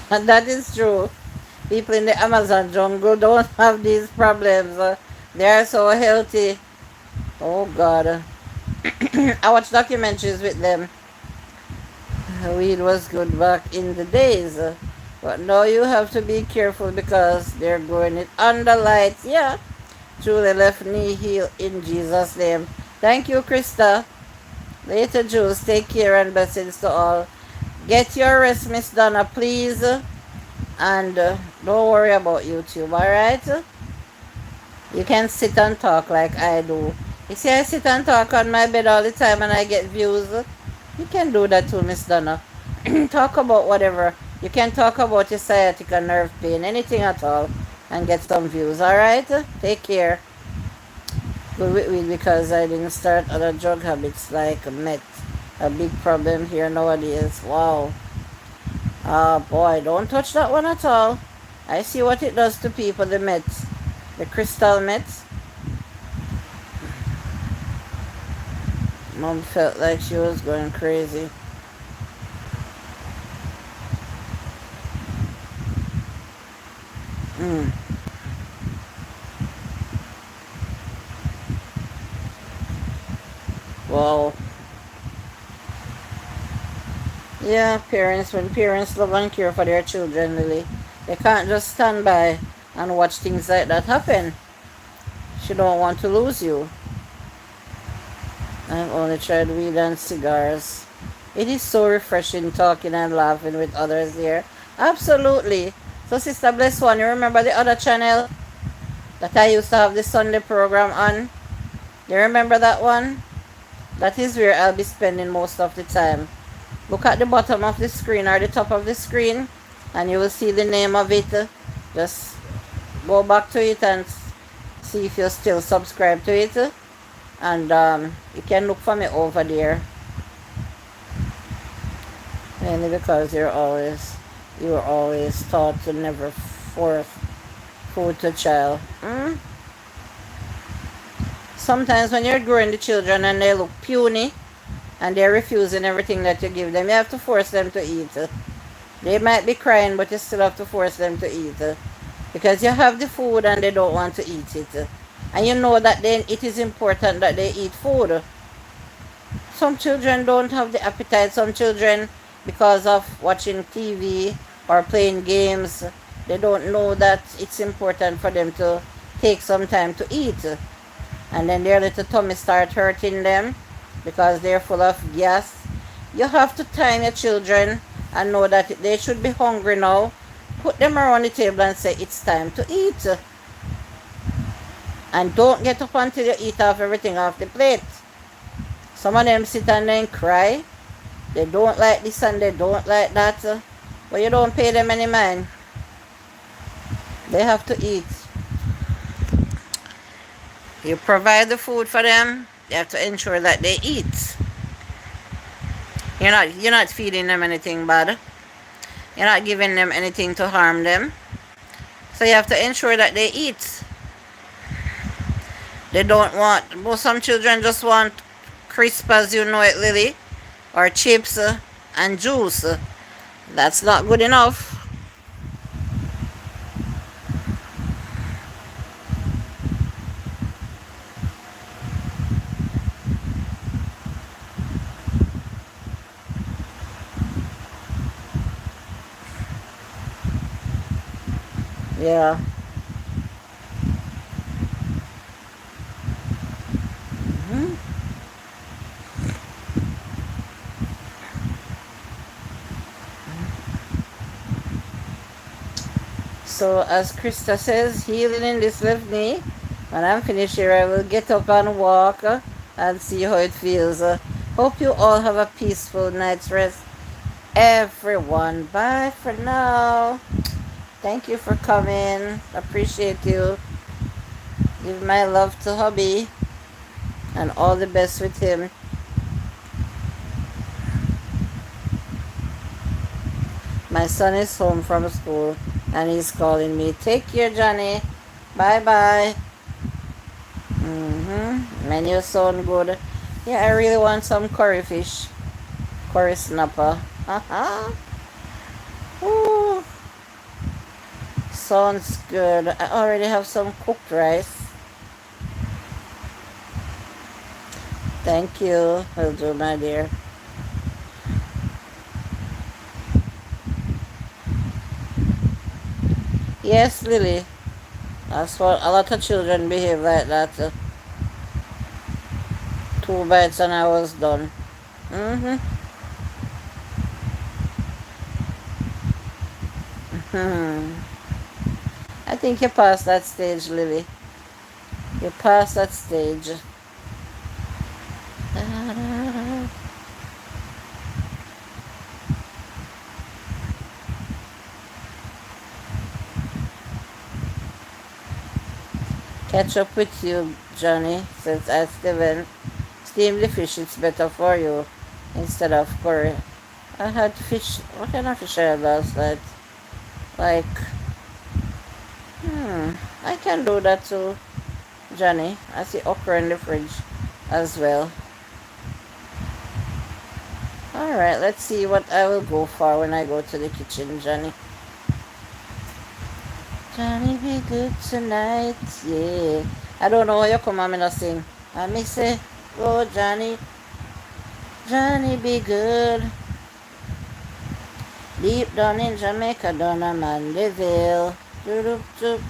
And that is true. People in the Amazon jungle don't have these problems. They are so healthy. Oh God. I watch documentaries with them. Weed was good back in the days. But now you have to be careful because they're growing it under lights. Yeah. Truly left knee heal in Jesus' name. Thank you, Krista. Later, Jules. Take care and blessings to all. Get your rest, Miss Donna, please. And don't worry about YouTube, alright? You can sit and talk like I do. You see, I sit and talk on my bed all the time and I get views. You can do that too, Miss Donna. Talk about whatever. You can talk about your sciatica nerve pain, anything at all, and get some views, alright? Take care. Good with weed because I didn't start other drug habits like meth. A big problem here nowadays. Wow. Ah, boy, don't touch that one at all. I see what it does to people, the meth. The crystal meth. Mom felt like she was going crazy. Mm. Wow. Yeah, when parents love and care for their children, Lily, they can't just stand by and watch things like that happen. She don't want to lose you. I've only tried weed and cigars. It is so refreshing talking and laughing with others here. Absolutely. So, Sister Bless One, you remember the other channel that I used to have the Sunday program on? You remember that one? That is where I'll be spending most of the time. Look at the bottom of the screen or the top of the screen and you will see the name of it. Just go back to it and see if you're still subscribed to it. And you can look for me over there. Mainly because you were always taught to never force food to child. Sometimes when you're growing the children and they look puny and they're refusing everything that you give them, you have to force them to eat. They might be crying, but you still have to force them to eat. Because you have the food and they don't want to eat it. And you know that then it is important that they eat food. Some children don't have the appetite. Some children, because of watching TV or playing games, they don't know that it's important for them to take some time to eat. And then their little tummy start hurting them because they're full of gas. You have to time your children and know that they should be hungry now. Put them around the table and say it's time to eat. And don't get up until you eat off everything off the plate. Some of them sit and then cry. They don't like this and they don't like that. But you don't pay them any mind. They have to eat. You provide the food for them. You have to ensure that they eat. You're not feeding them anything bad. You're not giving them anything to harm them. So you have to ensure that they eat. They don't want, well, some children just want crisp as you know it, Lily, or chips and juice. That's not good enough. Yeah. Mhm. So as Krista says, healing in this left knee. When I'm finished here, I will get up and walk and see how it feels. Hope you all have a peaceful night's rest. Everyone, bye for now. Thank you for coming. Appreciate you. Give my love to hubby and all the best with him. My son is home from school and he's calling me. Take care, Johnny. Bye bye. Menu sound good. Yeah, I really want some curry fish. Curry snapper. Ooh. Sounds good. I already have some cooked rice. Thank you. Will do, my dear. Yes, Lily. That's what a lot of children behave like that. 2 bites and I was done. I think you passed that stage, Lily. You passed that stage. catch up with you, Johnny, since I Steven steam the fish, it's better for you instead of curry. I had fish, what kind of fish I had last night? Like, I can do that too, Johnny. I see okra in the fridge as well. Alright, let's see what I will go for when I go to the kitchen, Johnny. Johnny be good tonight, yeah. I don't know how you come on me to sing. I may say, oh Johnny, Johnny be good. Deep down in Jamaica, down on Mandeville. Doop doop,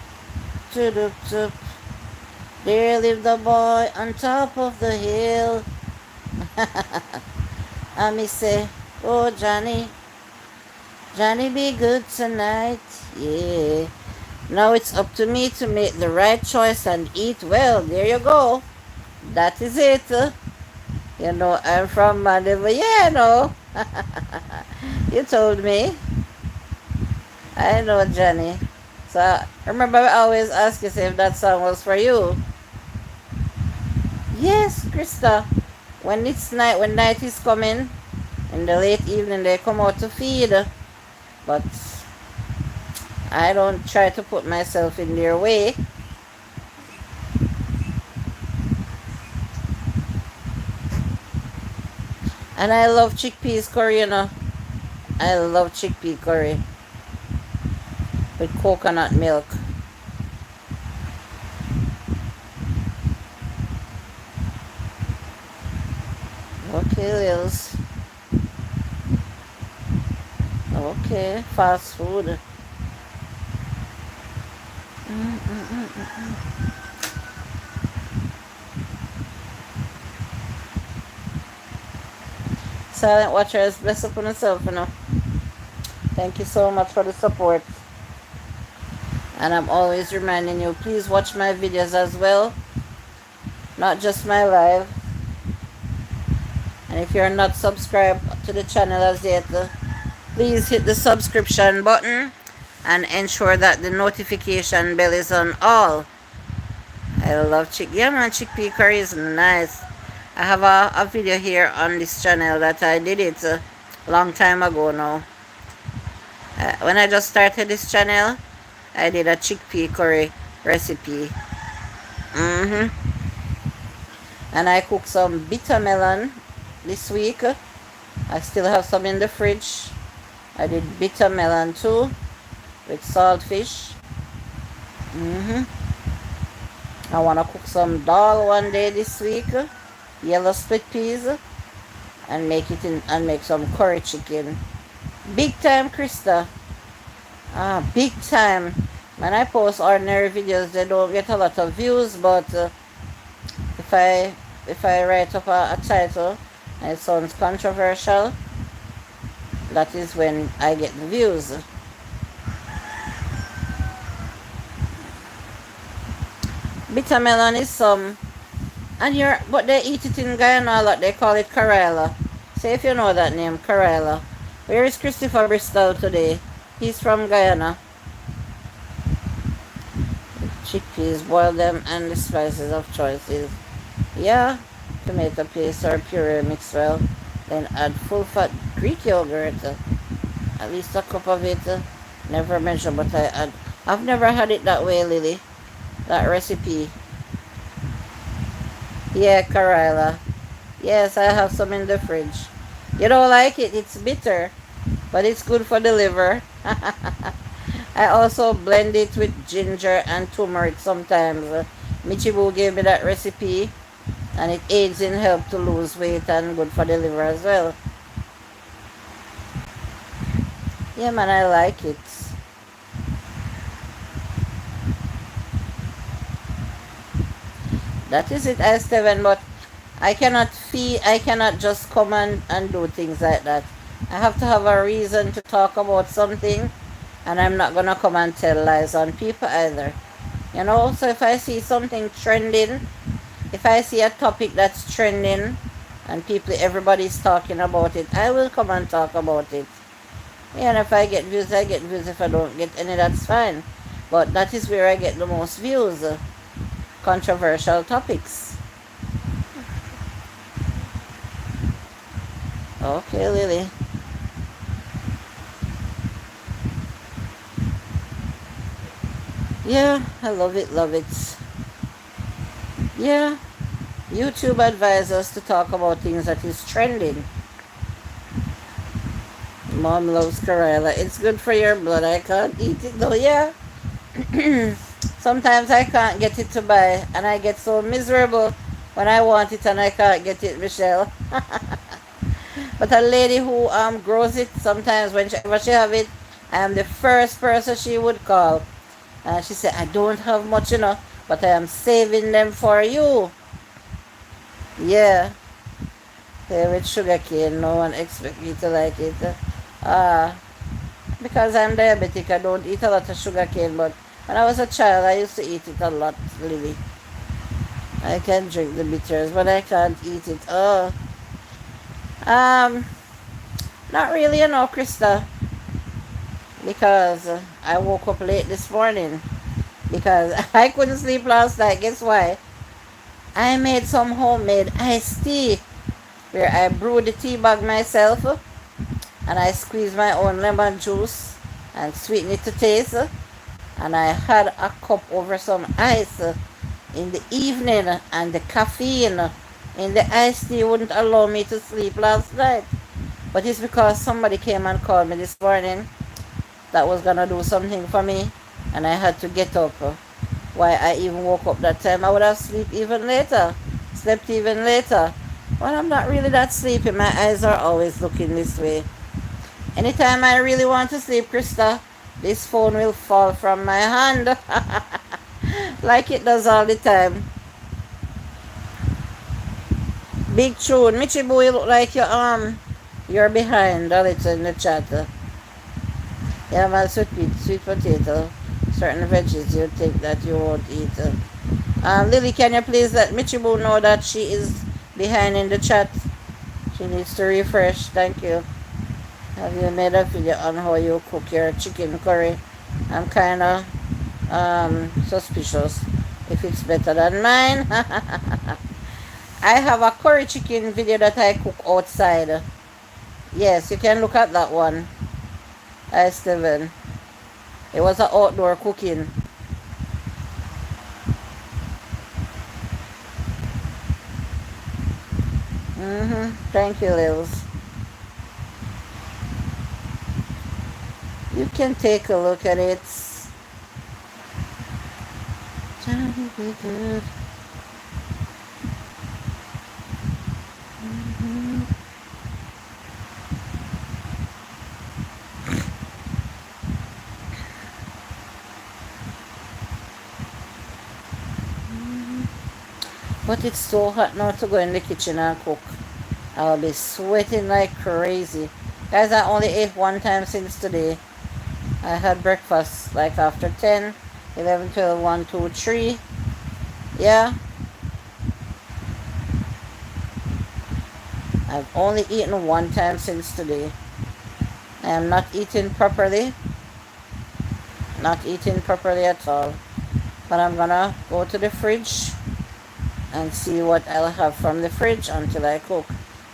doop doop. There lived the boy on top of the hill. I may say, oh Johnny, Johnny be good tonight, yeah. Now it's up to me to make the right choice and eat well. There you go. That is it. You know, I'm from Mandeville. Yeah, no. You told me. I know, Johnny. So, remember I always ask you if that song was for you. Yes, Krista. When it's night, when night is coming, in the late evening, they come out to feed. But I don't try to put myself in their way. And I love chickpeas curry, you know. I love chickpea curry with coconut milk. Okay, Lils. Okay, fast food. Silent watchers, bless up on yourself, you know. Thank you so much for the support. And I'm always reminding you, please watch my videos as well. Not just my live. And if you're not subscribed to the channel as yet, please hit the subscription button and ensure that the notification bell is on all. I love yeah man, chickpea curry is nice. I have a video here on this channel that I did it a long time ago now. When I just started this channel, I did a chickpea curry recipe. And I cooked some bitter melon this week. I still have some in the fridge. I did bitter melon too with saltfish. I want to cook some dal one day this week, yellow split peas, and make some curry chicken. Big time, Krista. Big time. When I post ordinary videos, they don't get a lot of views, but if I write up a title and it sounds controversial, that is when I get the views. Bitter melon is some, but they eat it in Guyana a lot. They call it Karela. Say if you know that name, Karela. Where is Christopher Bristol today? He's from Guyana. Chickpeas, boil them and the spices of choices. Yeah, tomato paste or puree mix well. Then add full fat Greek yogurt. At least a cup of it. Never measure, but I add. I've never had it that way, Lily. That recipe. Yeah, Karela. Yes, I have some in the fridge. You don't like it? It's bitter, but it's good for the liver. I also blend it with ginger and turmeric sometimes. Michibu gave me that recipe, and it aids in help to lose weight and good for the liver as well. Yeah, man, I like it. That is it, Esteban, but I cannot just come and do things like that. I have to have a reason to talk about something, and I'm not going to come and tell lies on people either. You know, so if I see something trending, if I see a topic that's trending, and everybody's talking about it, I will come and talk about it. Yeah, and if I get views, I get views. If I don't get any, that's fine. But that is where I get the most views. controversial topics. Okay, Lily. Yeah, I love it, love it. Yeah, YouTube advises us to talk about things that is trending. Mom loves Corella. It's good for your blood. I can't eat it though, yeah. Sometimes I can't get it to buy, and I get so miserable when I want it and I can't get it, Michelle. But a lady who grows it, sometimes whenever she have it, I am the first person she would call. And she said, I don't have much, but I am saving them for you. Yeah, they with sugar cane. No one expect me to like it. Uh, because I'm diabetic, I don't eat a lot of sugar cane. But when I was a child, I used to eat it a lot, Lily. I can drink the bitters, but I can't eat it. Oh, um, not really, Krista, because I woke up late this morning because I couldn't sleep last night. Guess why? I made some homemade iced tea where I brewed the tea bag myself and I squeezed my own lemon juice and sweetened it to taste. And I had a cup over some ice in the evening, and the caffeine in the iced tea wouldn't allow me to sleep last night. But it's because somebody came and called me this morning that was gonna do something for me, and I had to get up. Why I even woke up that time, I would have slept even later. Well, I'm not really that sleepy. My eyes are always looking this way. Anytime I really want to sleep, Krista, this phone will fall from my hand. Like it does all the time. Big tune. Michi Boo, you look like you're behind a little in the chat. Yeah, man, sweet potato. Certain veggies you think that you won't eat. Lily, can you please let Michi Boo know that she is behind in the chat? She needs to refresh. Thank you. Have you made a video on how you cook your chicken curry? I'm kind of suspicious if it's better than mine. I have a curry chicken video that I cook outside. Yes, you can look at that one. Hi, Steven. It was an outdoor cooking. Thank you, Lils. You can take a look at it. Trying to be good. But it's so hot now to go in the kitchen and cook. I'll be sweating like crazy. Guys, I only ate one time since today. I had breakfast like after 10, 11, 12, 1, 2, 3. Yeah. I've only eaten one time since today. I am not eating properly. Not eating properly at all. But I'm gonna go to the fridge and see what I'll have from the fridge until I cook.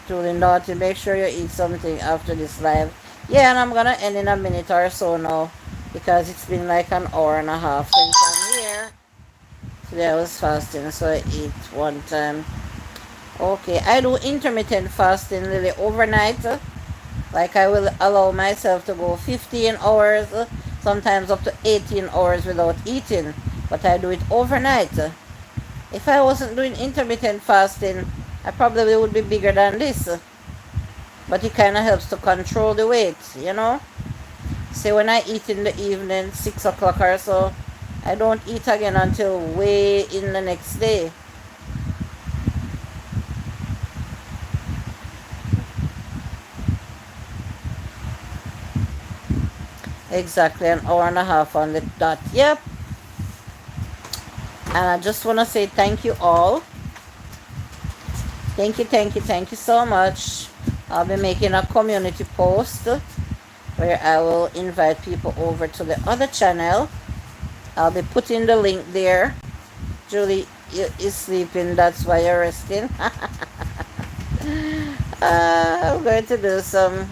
Julie Naughty, make sure you eat something after this live. Yeah, and I'm gonna end in a minute or so now because it's been like an hour and a half since I'm here. Today I was fasting, so I eat one time. Okay, I do intermittent fasting really overnight. Like I will allow myself to go 15 hours, sometimes up to 18 hours without eating. But I do it overnight. If I wasn't doing intermittent fasting, I probably would be bigger than this. But it kind of helps to control the weight, Say when I eat in the evening, 6 o'clock or so, I don't eat again until way in the next day. Exactly an hour and a half on the dot. Yep. And I just want to say thank you all. Thank you so much. I'll be making a community post where I will invite people over to the other channel. I'll be putting the link there. Julie, you're sleeping, that's why you're resting. I'm going to do some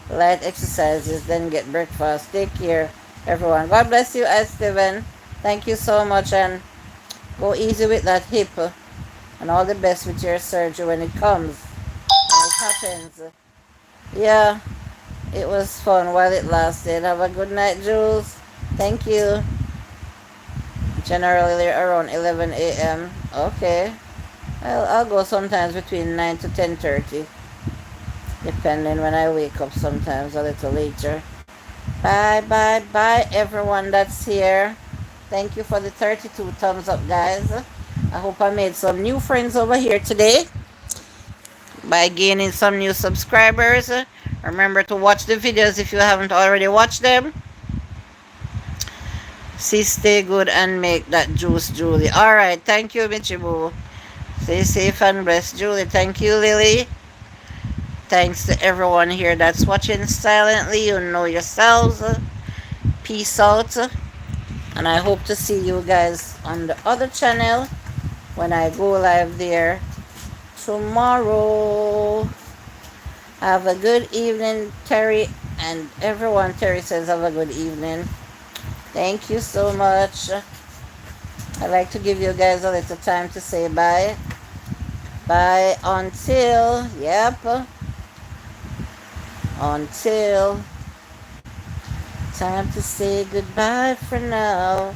light exercises, then get breakfast. Take care, everyone. God bless you, Steven. Thank you so much, and go easy with that hip. And all the best with your surgery when it comes. When it happens. Yeah, it was fun while it lasted. Have a good night, Jules. Thank you. Generally around 11 a.m. Okay. Well, I'll go sometimes between 9 to 10:30, depending when I wake up, sometimes a little later. Bye, bye, bye, everyone that's here. Thank you for the 32 thumbs up, guys. I hope I made some new friends over here today by gaining some new subscribers. Remember to watch the videos if you haven't already watched them. See, stay good and make that juice, Julie. Alright, thank you, Michibu. Stay safe and blessed, Julie. Thank you, Lily. Thanks to everyone here that's watching silently. You know yourselves. Peace out. And I hope to see you guys on the other channel when I go live there tomorrow. Have a good evening, Terry, and everyone. Terry says have a good evening. Thank you so much. I like to give you guys a little time to say bye. Bye until, yep, until time to say goodbye for now.